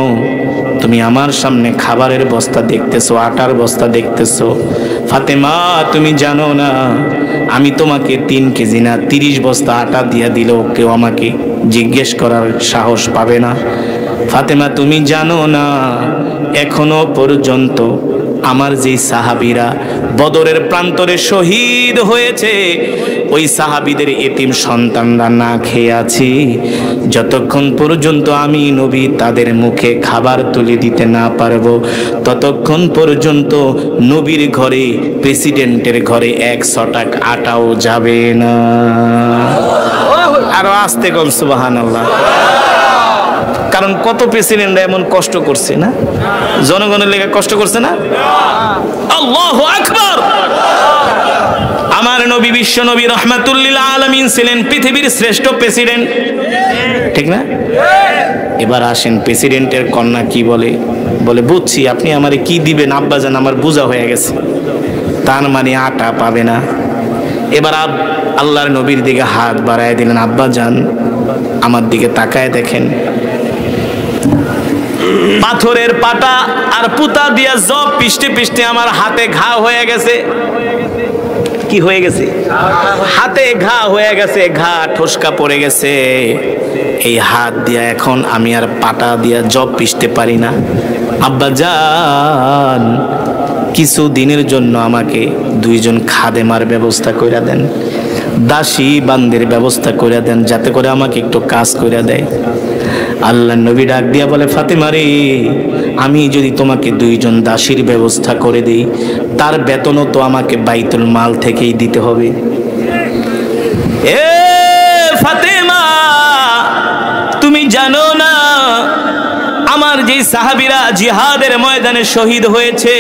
তুমি আমার সামনে খাবারের বস্তা দেখতেছো, আটার বস্তা দেখতেছো। ফাতেমা, তুমি জানো না, আমি তোমাকে 3 কেজি না 30 বস্তা আটা দিয়ে দিলেও কেউ আমাকে জিজ্ঞেস করার সাহস পাবে না। ফাতেমা, তুমি জানো না, এখনো পর্যন্ত আমার যেই সাহাবীরা বদরের প্রান্তরে শহীদ হয়েছে, ওই সাহাবীদের এতিম সন্তানরা না খেয়ে আছি, যতক্ষণ পর্যন্ত আমি নবী তাদের মুখে খাবার তুলে দিতে না পারবো, ততক্ষণ পর্যন্ত নবীর ঘরে, প্রেসিডেন্টের ঘরে 100 টাকা আটাও যাবে না। আরো আস্তে কোন সুবহানাল্লাহ। কারণ কত প্রেসিডেন্টরা এমন কষ্ট করছে না, জনগণের লেগে কষ্ট করছে না। আল্লাহু আকবার। আমার নবী বিশ্ব নবী রাহমাতুল লিল আলামিন ছিলেন পৃথিবীর শ্রেষ্ঠ প্রেসিডেন্ট, ঠিক না? এবার আসেন, প্রেসিডেন্টের কন্যা কি বলে? বলে বুঝছি আপনি আমারে কি দিবেন আব্বাজান, আমার বোঝা হয়ে গেছে। তার মানে আটা পাবে না। এবার আল্লাহর নবীর দিকে হাত বাড়ায় দিলেন, আব্বাজান আমার দিকে তাকায় দেখেন, পাথরের পাটা আর পুতা দিয়া জব পিষ্টে পিষ্টে আমার হাতে ঘা হয়ে গেছে। কি হয়ে গেছে? হাতে ঘা হয়ে গেছে, ঘা ঠোসকা পড়ে গেছে। এই হাত দিয়া এখন আমি আর পাটা দিয়া জব পিষতে পারি না। আব্বাজান কিছু দিনের জন্য আমাকে 2 জন খাদেমার ব্যবস্থা কইরা দেন, দাসী বান্দির ব্যবস্থা কইরা দেন, যাতে করে আমাকে একটু কাজ কইরা দেয়। আল্লাহ নবী ডাক দিয়া বলে, ফাতেমা রে, আমি যদি তোমাকে 2 জন দাসীর ব্যবস্থা করে দেই, তার বেতনও তো আমাকে বাইতুল মাল থেকেই দিতে হবে। এ ফাতেমা, তুমি জানো না আমার যে সাহাবীরা জিহাদের ময়দানে শহীদ হয়েছে,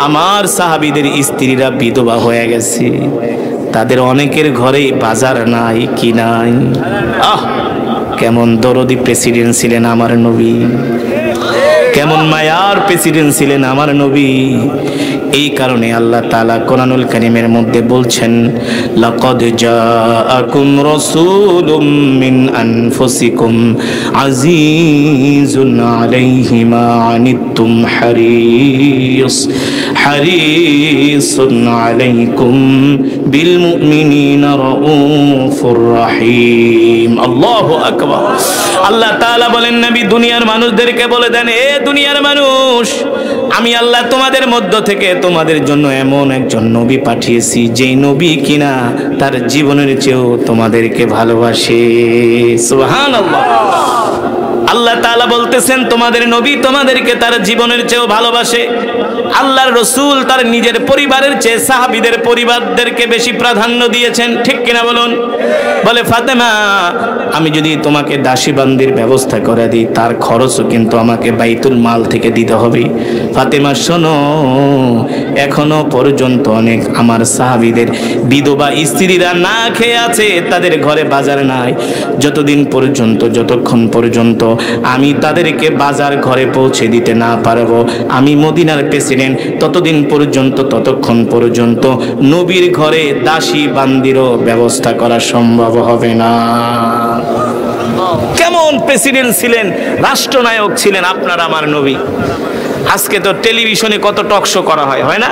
আমার সাহাবীদের স্ত্রীরা বিধবা হয়ে গেছে, তাদের অনেকের ঘরে বাজার নাই, কি নাই। কেমন দরদি প্রেসিডেন্ট ছিলেন আমার নবী, কেমন মায়ার প্রেসিডেন্ট ছিলেন আমার নবী। এই কারণে আল্লাহ তাআলা কোরআনুল কারীমের মধ্যে বলছেন, লাকাদ জাআকুম রাসূলুম মিন আনফুসিকুম আজিজুন আলাইহি মা আনিতুম হারিসুন আলাইকুম বিল মুমিনিনা রাউফুর রহিম। আল্লাহু আকবার। আল্লাহ তাআলা বলেন, নবী দুনিয়ার মানুষদেরকে বলে দেন, এ দুনিয়ার মানুষ, আমি আল্লাহ তোমাদের মধ্য থেকে তোমাদের জন্য এমন একজন নবী পাঠিয়েছি, যেই নবী কিনা তার জীবনের চেয়েও তোমাদেরকে ভালোবাসে। সুবহানাল্লাহ। আল্লাহ তাআলা বলতেছেন, তোমাদের নবী তোমাদেরকে তার জীবনের চেয়েও ভালোবাসে। আল্লাহর রাসূল তার নিজের পরিবারের চেয়ে সাহাবীদের পরিবারদেরকে বেশি প্রাধান্য দিয়েছেন, ঠিক কিনা বলুন? বলে, ফাতেমা, আমি যদি তোমাকে দাসী বান্দির ব্যবস্থা করে দিই, তার খরচও কিন্তু আমাকে বাইতুল মাল থেকে দিতে হবে। ফাতেমা শোনো, এখনো পর্যন্ত অনেক আমার সাহাবীদের বিধবা স্ত্রীরা না খেয়ে আছে, তাদের ঘরে বাজার নাই। যতক্ষণ পর্যন্ত আমি তাদেরকে বাজার ঘরে পৌঁছে দিতে না পারবো, আমি মদিনার প্রেসিডেন্ট, ততক্ষণ পর্যন্ত নবীর ঘরে দাসী বান্দিরও ব্যবস্থা করা সম্ভব হবে না। কেমন প্রেসিডেন্ট ছিলেন, রাষ্ট্রনায়ক ছিলেন আপনার আমার নবী। আজকে তো টেলিভিশনে কত টক শো করা হয়, হয় না?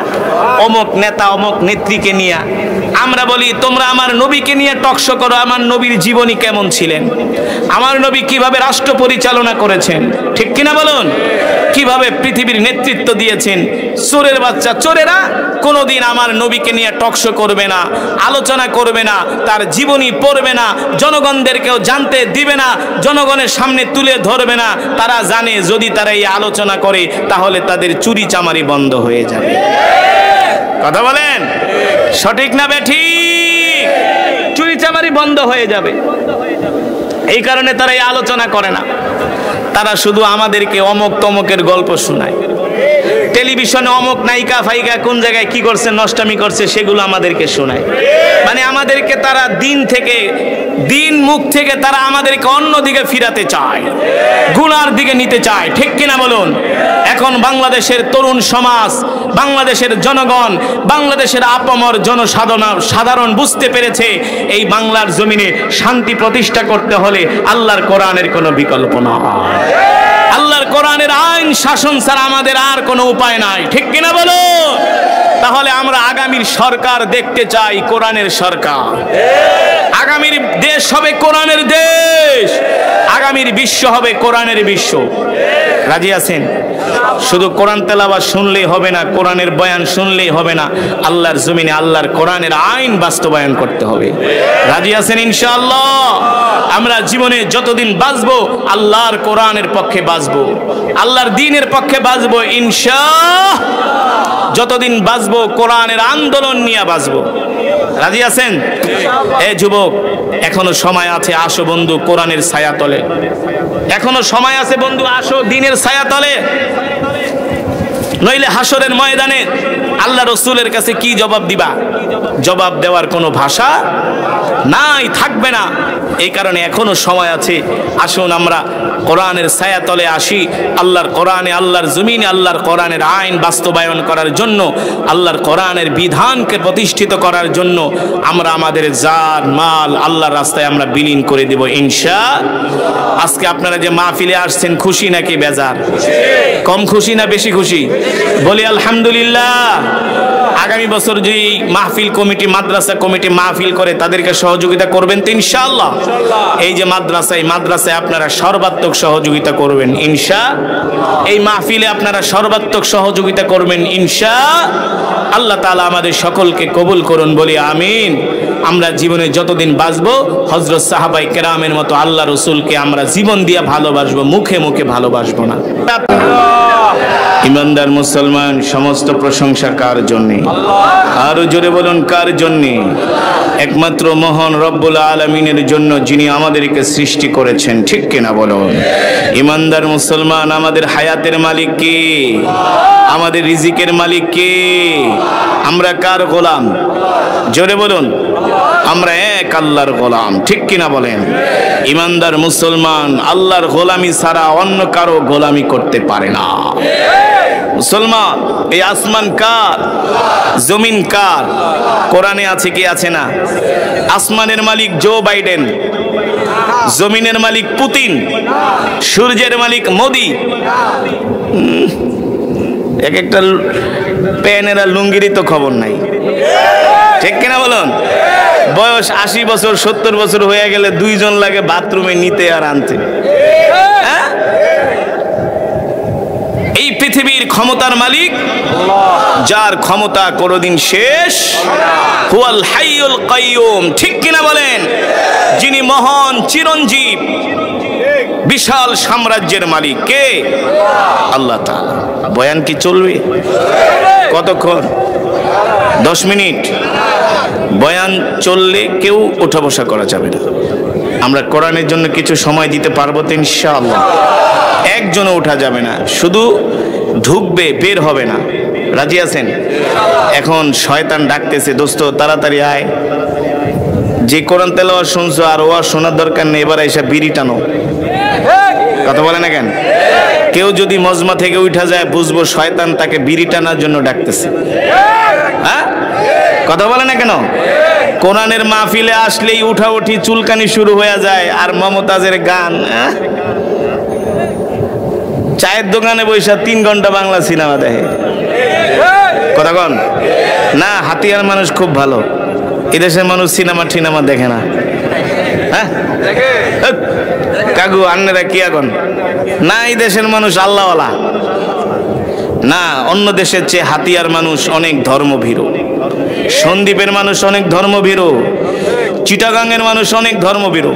অমুক নেতা অমুক নেত্রীকে নিয়ে। আমরা বলি তোমরা আমার নবীকে নিয়ে টক শো করো। আমার নবীর জীবনী কেমন ছিলেন, আমার নবী কিভাবে রাষ্ট্র পরিচালনা করেছেন, ঠিক কিনা বলুন? কিভাবে পৃথিবীর নেতৃত্ব দিয়েছেন। চোরের বাচ্চা চোরেরা কোনোদিন আমার নবীকে নিয়ে টক শো করবে না, আলোচনা করবে না, তার জীবনী পড়বে না, জনগণদেরকেও জানতে দিবে না, জনগণের সামনে তুলে ধরবে না। তারা জানে যদি তারা এই আলোচনা করে তাহলে তাদের চুরি চামারি বন্ধ হয়ে যাবে। কথা বলেন, সঠিক না বেঠিক? চুরি চামারি বন্ধ হয়ে যাবে। এই কারণে তারা এই আলোচনা করে না। তারা শুধু আমাদেরকে অমুক তমকের গল্প শোনায়। টেলিভিশনে অমুক নায়িকা ফাইকা কোন জায়গায় কি করছে, নষ্টামি করছে, সেগুলো আমাদেরকে শোনায়। মানে আমাদেরকে তারা দিন মুখ থেকে তারা আমাদেরকে অন্যদিকে ফিরাতে চায়, গুনার দিকে নিতে চায়, ঠিক কিনা বলুন? এখন বাংলাদেশের তরুণ সমাজ, বাংলাদেশের জনগণ, বাংলাদেশের আপামর জনসাধারণ বুঝতে পেরেছে, এই বাংলার জমিনে শান্তি প্রতিষ্ঠা করতে হলে আল্লাহর কোরআনের কোনো বিকল্প নয়। আল্লাহর কোরআনের আইন শাসন ছাড়া আমাদের আর কোনো উপায় নাই, ঠিক কিনা বলো? তাহলে আমরা আগামীর সরকার দেখতে চাই কোরআনের সরকার। আগামীর দেশ হবে কোরআনের দেশ, আগামীর বিশ্ব হবে কোরআনের বিশ্ব। রাজি আছেন? শুধু কোরআন তেলাওয়াত শুনলেই হবে না, কোরআনের বয়ান শুনলেই হবে না, আল্লাহর জমিনে আল্লাহর কোরআনের আইন বাস্তবায়ন করতে হবে। রাজি আছেন ইনশাআল্লাহ? আমরা জীবনে যতদিন বাঁচবো আল্লাহর কোরআনের পক্ষে বাঁচবো, আল্লাহর দ্বীনের পক্ষে বাঁচবো ইনশাআল্লাহ। যতদিন বাঁচবো কোরআনের আন্দোলন নিয়ে বাঁচবো। রাজি আছেন? এ যুবক, এখনো সময় আছে, আসো বন্ধু কোরআনের ছায়া তলে। এখনো সময় আছে বন্ধু, আসো দ্বীনের ছায়া তলে। নইলে হাসরের ময়দানে আল্লাহ রসুলের কাছে কি জবাব দিবা? জবাব দেওয়ার কোনো ভাষা নাই, থাকবে না। এই কারণে এখনো সময় আছে, আসুন আমরা কোরআনের ছায়াতলে আসি। আল্লাহর কোরআনে, আল্লাহর জমিনে আল্লাহর কোরআনের আইন বাস্তবায়ন করার জন্য, আল্লাহর কোরআনের বিধানকে প্রতিষ্ঠিত করার জন্য আমরা আমাদের জান মাল আল্লাহর রাস্তায় আমরা বিলীন করে দেব ইনশাআল্লাহ। আজকে আপনারা যে মাহফিলে আসছেন, খুশি নাকি বেজার? কম খুশি না বেশি খুশি? বলি আলহামদুলিল্লাহ। আগামী বছর যদি মাহফিল কমিটি, মাদ্রাসা কমিটি মাহফিল করে, তাদেরকে সহযোগিতা করবেন তো ইনশাআল্লাহ? এই যে মাদ্রাসায় আপনারা সর্বাত্মক সহযোগিতা করবেন ইনশাআল্লাহ। এই মাহফিলে আপনারা সর্বাত্মক সহযোগিতা করবেন ইনশাআল্লাহ। আল্লাহ তাআলা আমাদের সকলকে কবুল করুন, বলি আমিন। আমরা জীবনে যতদিন বাঁচবো হযরত সাহাবায়ে কেরামের মতো আল্লাহ রসুলকে আমরা জীবন দিয়ে ভালোবাসবো, মুখে মুখে ভালোবাসবো না। ইমানদার মুসলমান, সমস্ত প্রশংসা কার জন্যে? আরো জোরে বলুন, কার জন্যে? একমাত্র মহান রব্বুল আলামিনের জন্য, যিনি আমাদেরকে সৃষ্টি করেছেন। ঠিক কিনা বলুন? ইমানদার মুসলমান, আমাদের হায়াতের মালিক কে? আমাদের রিজিকের মালিক কে? আমরা কার গোলাম? জোরে বলুন, আমরা এক আল্লাহর গোলাম। ঠিক কিনা বলেন? ইমানদার মুসলমান আল্লাহর গোলামি ছাড়া অন্য কারো গোলামি করতে পারে না। মুসলমান, এই আসমান কার? জমিন কার? কোরআনে আছে কি আছে না? আসমানের মালিক জো বাইডেন, জমিনের মালিক পুতিন, সূর্যের মালিক মোদি। এক একটা প্যানেরা লুঙ্গিরই তো খবর নাই। ঠিক কিনা বলুন? বয়স 80 বছর 70 বছর হয়ে গেলে দুইজন লাগে বাথরুমে নিতে আর আনতে। এই পৃথিবীর ক্ষমতার মালিক, যার ক্ষমতা কোনদিন শেষ, হুয়াল হাইয়ুল কাইয়ুম। ঠিক কিনা বলেন? যিনি মহান চিরঞ্জীব, বিশাল সাম্রাজ্যের মালিক কে? আল্লাহ তাআলা। বয়ান কি চলবে? কতক্ষণ? 10 মিনিট। বয়ান চললে কেউ ওঠা বসা করা যাবে না। আমরা কোরআনের জন্য কিছু সময় দিতে পারবো তো ইনশাআল্লাহ? একজনও ওঠা যাবে না, শুধু ঢুকবে, বের হবে না। রাজি আছেন? এখন শয়তান ডাকতেছে, দোস্ত তাড়াতাড়ি আয়, যে কোরআন তেলাওয়াত শুনছো আর ওয়াজ শোনার দরকার নেই, এবার এসে বিড়ি টানো। কথা বলে না কেন? কেউ যদি মজমা থেকে উঠা যায়, বুঝবো শয়তান তাকে বিড়ি টানার জন্য ডাকতেছে। হ্যাঁ, কথা বলে না কেন? কোরআনের মাহফিলে আসলেই উঠাউঠি, চুলকানি শুরু হয়ে যায়, আর মমতাজের গান। চায়ের দোকানে বৈশা 3 ঘন্টা বাংলা সিনেমা দেখে। কথা কন না? হাতিয়ার মানুষ খুব ভালো, এদেশের মানুষ সিনেমা টিনেমা দেখে না। হ্যাঁ কাকু, আন্নেরা কি এখন? না, এই দেশের মানুষ আল্লাহওয়ালা না। অন্য দেশের চেয়ে হাতিয়ার মানুষ অনেক ধর্মভীরু, সন্দ্বীপের মানুষ অনেক ধর্মভীরু, চিটাগাংয়ের মানুষ অনেক ধর্মভীরু।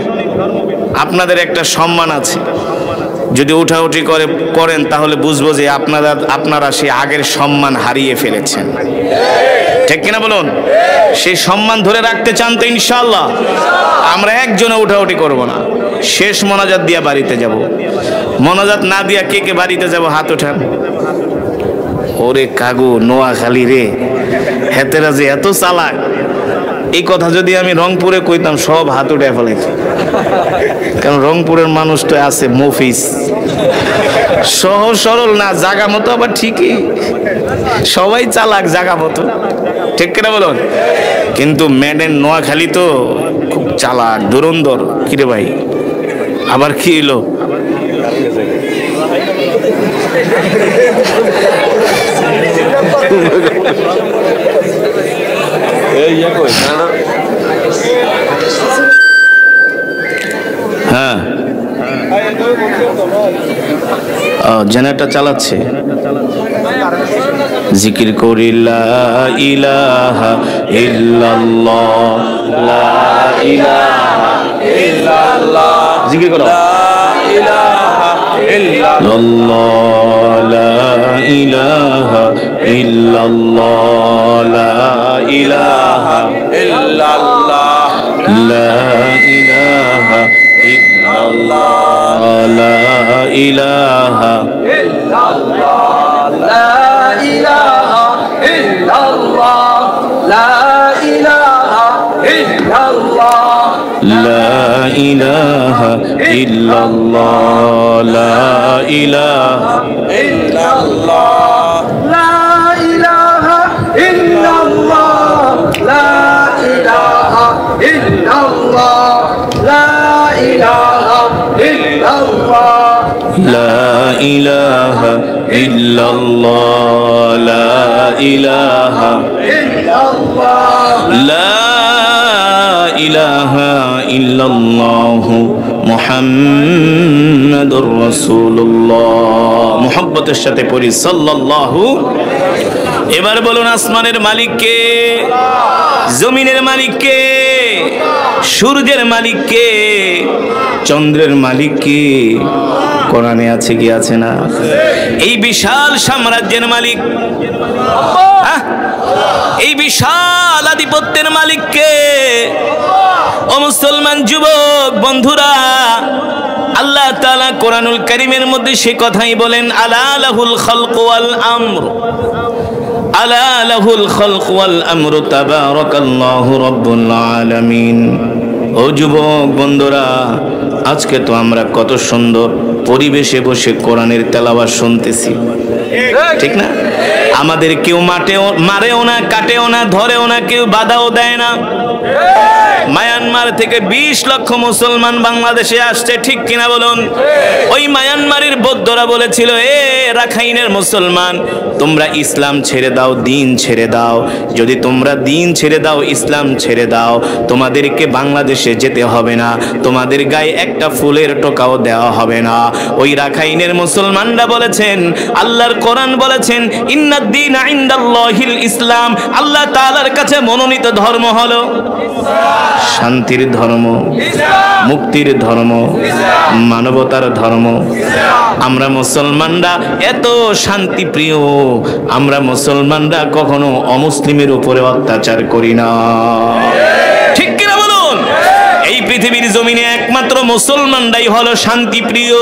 আপনাদের একটা সম্মান আছে, যদি উঠাউঠি করেন তাহলে বুঝবো যে আপনারা সেই আগের সম্মান হারিয়ে ফেলেছেন। ঠিক কিনা বলুন? সেই সম্মান ধরে রাখতে চান তো ইনশাআল্লাহ? আমরা একজনে উঠাউঠি করব না, শেষ মোনাজাত দিয়া বাড়িতে যাব। মোনাজাত না দিয়া কে কে বাড়িতে যাব? হাত উঠান। ওরে কাগু, নোয়াখালী রে, হেতেরা যে এত চালাক, এই কথা যদি আমি রংপুরে কইতাম সব হাত উঠে ফেলাইত। কারণ রংপুরের মানুষ তো আছে মফিস, সহজ সরল না, জাগা মতো আবার ঠিকই, সবাই চালাক জাগা মতো। ঠিক কিনা বলুন? কিন্তু মেডেন নোয়াখালী তো খুব চালাক, ধুরন্ধর। কিরে ভাই, আবার কি এলো? এই জেনারেটর চালাচ্ছে, জিকির করি লা ইলাহা ইল্লাল্লাহ, লা ইলাহা ইল্লাল্লাহ, জিকির করো লা ইলাহা ইল্লাল্লাহ, লা ইলাহা ইল্লাল্লাহ, লা ইলাহা ইল্লাল্লাহ, লা ইলাহা ইল্লাল্লাহ, লা ইলাহা ইল্লাল্লাহ, লা ইলাহা ইল্লাল্লাহ, লা ইলাহা ইল্লাল্লাহ, লা ইলাহা ইল্লাল্লাহ, লা ইলাহা ইল্লাল্লাহ, লা ইলাহা ইল্লাল্লাহ, লা ইলাহা ইল্লাল্লাহ, লা ইলাহা ইল্লাল্লাহ, লা ইলাহা ইল্লাল্লাহ, লা ইলাহা ইল্লাল্লাহ, লা ইলাহা ইল্লাল্লাহ, মুহাম্মাদুর রাসূলুল্লাহ। মুহাব্বতের সাথে পড়ি সাল্লাল্লাহু। এবার বলুন আসমানের মালিক কে, জমিনের মালিক কে, সূর্যের মালিক কে, চন্দ্রের মালিক কে? কোরআনে আছে কি আছে না? এই বিশাল সাম্রাজ্যের মালিক, এই বিশাল আধিপত্যের মালিক কে? ও মুসলমান যুবক বন্ধুরা, আল্লাহ তাআলা কোরআনুল কারীমের মধ্যে সে কথাই বলেন, আলা লাহুল খালকু ওয়াল আমর, আলা লাহুল খালকু ওয়াল আমরু তাবারাকাল্লাহু রাব্বুল আলামিন। ও যুবক বন্ধুরা, আজকে তো আমরা কত সুন্দর পরিবেশে বসে কোরআনের তেলাওয়াত শুনতেছি, ঠিক না? আমাদের কেউ মারেও না, কাটেও না, ধরেও না, কেউ বাধাও দেয় না। মায়ানমার থেকে 20 লক্ষ মুসলমান বাংলাদেশে আসছে, ঠিক কিনা বলুন? ওই মায়ানমারের বৌদ্ধরা বলেছিল, এ রাখাইনের মুসলমান, তোমরা ইসলাম ছেড়ে দাও, দিন ছেড়ে দাও। যদি তোমরা দিন ছেড়ে দাও, ইসলাম ছেড়ে দাও, তোমাদেরকে বাংলাদেশে যেতে হবে না, তোমাদের গায়ে একটা ফুলের টোকাও দেওয়া হবে না। ওই রাখাইনের মুসলমানরা বলেছেন, আল্লাহর কোরআন বলেছেন, ইন্নাদ-দীনা ইনদাল্লাহিল ইসলাম, আল্লাহ তাআলার কাছে মনোনীত ধর্ম হলো শান্তির ধর্ম, মুক্তির ধর্ম, মানবতার ধর্ম। আমরা মুসলমানরা এত শান্তি প্রিয়, আমরা মুসলমানরা কখনো অমুসলিমের উপরে অত্যাচার করি না, ঠিক কিনা বলুন? এই পৃথিবীর জমিনে একমাত্র মুসলমানরাই হলো শান্তি প্রিয়।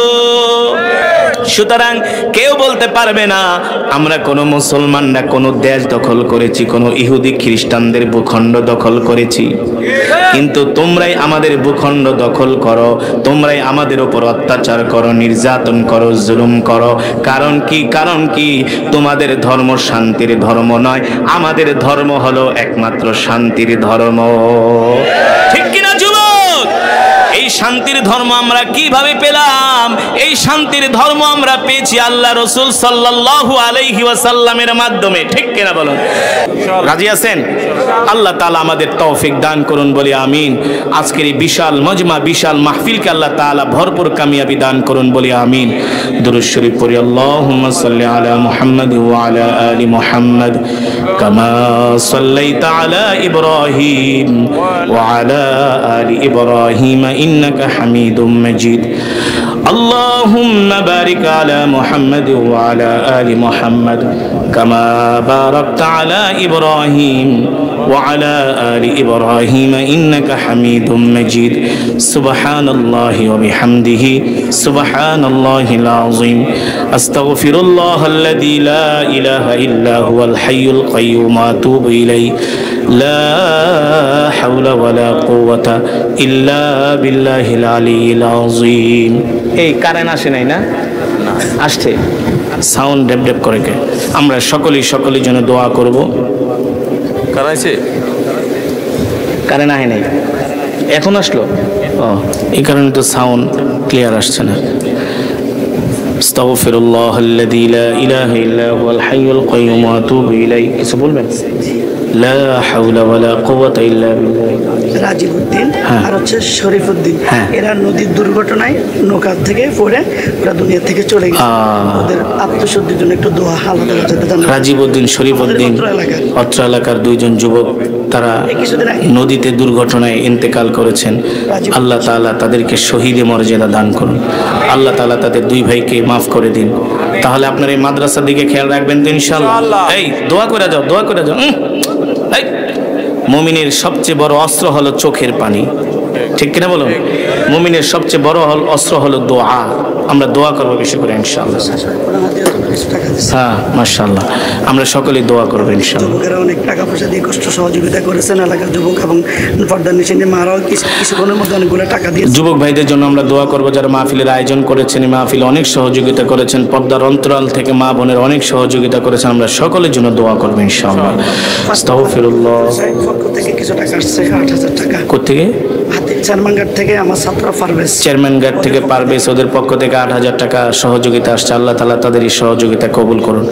সুতরাং কেউ বলতে পারবে না আমরা কোনো মুসলমানরা কোনো দেশ দখল করেছি, কোনো ইহুদি খ্রিস্টানদের ভূখণ্ড দখল করেছি। কিন্তু তোমরাই আমাদের ভূখণ্ড দখল করো, তোমরাই আমাদের উপর অত্যাচার করো, নির্যাতন করো, জুলুম করো। কারণ কি? কারণ কি? তোমাদের ধর্ম শান্তির ধর্ম নয়, আমাদের ধর্ম হলো একমাত্র শান্তির ধর্ম, ঠিক কিনা যুবক? এই শান্তির ধর্ম আমরা কিভাবে পেলাম? এই শান্তির ধর্ম আমরা পেয়েছি আল্লাহ রাসূল সাল্লাল্লাহু আলাইহি ওয়াসাল্লামের মাধ্যমে, ঠিক কিনা বলুন? রাজি আছেন? আল্লাহ তাআলা আমাদের তৌফিক দান করুন, বলি আমিন। আজকের এই বিশাল মজমা, বিশাল মাহফিলকে আল্লাহ তাআলা ভরপুর কামিয়াবি দান করুন, বলি আমিন। দুরূদ শরীফ পড়ি, আল্লাহুম্মা সাল্লি আলা মুহাম্মাদ ওয়া আলা আলি মুহাম্মাদ কামা সাল্লাইতা আলা ইব্রাহিম ওয়া আলা আলি ইব্রাহিম ইন্নাকা হামিদুম মাজিদ। আল্লাহুম্মা বারিক আলা মুহাম্মাদ ওয়া আলা আলি মুহাম্মাদ কামা বারাকতা আলা ইব্রাহিম ওয়া আলা আলি ইব্রাহিম ইন্নাকা হামিদুম মাজিদ। সুবহানাল্লাহি ওয়া বিহামদিহি সুবহানাল্লাহিল আযীম। আস্তাগফিরুল্লাহাল্লাযী লা ইলাহা ইল্লা হুয়াল হাইয়ুল কাইয়্যুম ওয়া আতুবু ইলাইহি। লা হাওলা ওয়ালা কুওয়াতা ইল্লা বিল্লাহিল আলিয়্যিল আযীম। এই কারেন্ট আসে নাই না? আসছে, সাউন্ড ডেপ ডেপ করে কে? আমরা সকলের জন্য দোয়া করব। কারাইছে? কারেন্ট আহে নাই, এখন আসলো। ও, এই কারণে তো সাউন্ড ক্লিয়ার আসছে না। আস্তাগফিরুল্লাহাল্লাযী লা ইলাহা ইল্লা হুয়াল হাইয়ুল কাইয়্যুম ওয়া আতুবু ইলাইহি। কিছু বলবেন? লা হাওলা ওয়ালা কুওয়াতা ইল্লা বিল্লাহ। রাজীব উদ্দিন আর হচ্ছে শরীফ উদ্দিন, এরা নদীর দুর্ঘটনায় নৌকা থেকে পড়ে ওরা দুনিয়া থেকে চলে গেছে। ওদের আত্মশুদ্ধির জন্য একটু দোয়া আলাদা করতে জানেন। রাজীব উদ্দিন, শরীফ উদ্দিন অত্র এলাকার দুইজন যুবক, তারা নদীতে দুর্ঘটনায় ইন্তেকাল করেছেন। আল্লাহ তাআলা তাদেরকে শহীদে মর্যাদা দান করুন। আল্লাহ তাআলা তাদের দুই ভাইকে মাফ করে দিন। তাহলে আপনার এই মাদ্রাসার দিকে খেয়াল রাখবেন তো ইনশাআল্লাহ। এই দোয়া করে যাও, দোয়া করে যাও। এই মুমিনের সবচেয়ে বড় অস্ত্র হলো চোখের পানি, ঠিক কিনা বলুন? মুমিনের সবচেয়ে বড় অস্ত্র হলো দোয়া। আমরা দোয়া করবো বেশি করে ইনশাআল্লাহ। হ্যাঁ মাশাআল্লাহ, আমরা সকলেই দোয়া করবো ইনশাআল্লাহ। যুবকেরা অনেক টাকা পয়সা দিয়ে কষ্ট সহযোগিতা করেছেন, এলাকার যুবক এবং পর্দার নিচে মারাও কিছুক্ষণের মধ্যে অনেকগুলো টাকা দিয়ে। যুবক ভাইদের জন্য আমরা দোয়া করবো, যারা মাহফিলের আয়োজন করেছেন, মাহফিলে অনেক সহযোগিতা করেছেন, পর্দার অন্তরাল থেকে মা বোনের অনেক সহযোগিতা করেছেন, আমরা সকলের জন্য দোয়া করবো ইনশাআল্লাহ। আস্তাগফিরুল্লাহ। পক্ষ থেকে কিছু টাকা আসছে, 8,000 টাকা। কোত্থেকে? চেয়ারম্যানঘাট থেকে আমার ছাত্র পারভেজ। চেয়ারম্যানঘাট থেকে পারভেজ, ওদের পক্ষ থেকে 8,000 টাকা সহযোগিতা আসছে। আল্লাহ তাআলা তাদের এই সহযোগিতা কবুল করুন।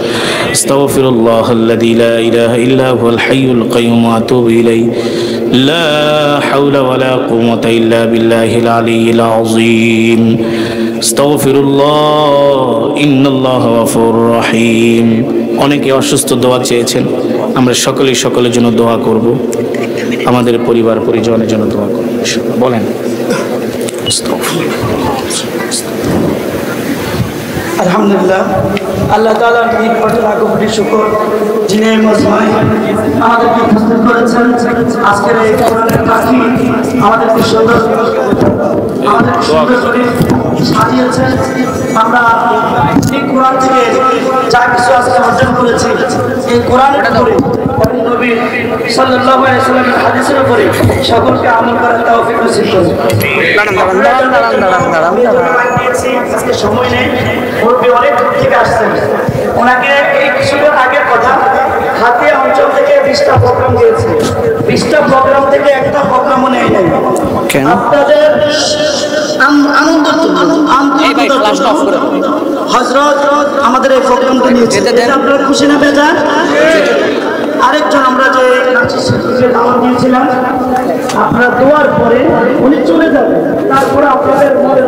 আস্তাগফিরুল্লাহাল্লাযী লা ইলাহা ইল্লা হুয়াল হাইয়ুল কাইয়্যুম ওয়া আতুবু ইলাইহি। লা হাওলা ওয়ালা কুওয়াতা ইল্লা বিল্লাহিল আলিয়্যিল আযীম। আস্তাগফিরুল্লাহ, ইন্নাল্লাহা গফুরুর রহিম। অনেকে অসুস্থ, দোয়া চেয়েছেন, আমরা সকলেই সকলের জন্য দোয়া করব। আমাদের পরিবার পরিজনের জন্য দোয়া করব। বলেন। আলহামদুলিল্লাহ, আল্লাহ তাআলার লাখো কোটি শুকর, যিনি মজমায় আমাদেরকে উপস্থিত করেছেন। আজকের এই কোরআনের পাখি আমাদেরকে সুন্দর করে সাজিয়েছেন। আমরা এই কোরআন থেকে যা কিছু আজকে অর্জন করেছি, এই কোরআনের উপরে নবী সাল্লাল্লাহু আলাইহি ওয়াসাল্লামের হাদিসের উপরে সকলকে আমল করার তৌফিক নসিব করুন। আজকে সময় নেই, মুরব্বী অনেক দূর থেকে আসছেন। ওনাকে এই কিছুদিন আগের কথা, হাতিয়া অঞ্চল থেকে 20টা প্রোগ্রাম দিয়েছে। 20টা প্রোগ্রাম থেকে একটা প্রোগ্রামও নেই নাই। আপনাদের হযরত আমাদের এই প্রোগ্রামটা নিয়েছে, আপনারা খুশি না বেজার? আরেকজন আমরা যে দাওয়াত দিয়েছিলাম, আপনারা দোয়ার পরে উনি চলে যাবেন, তারপরে আপনাদের মনের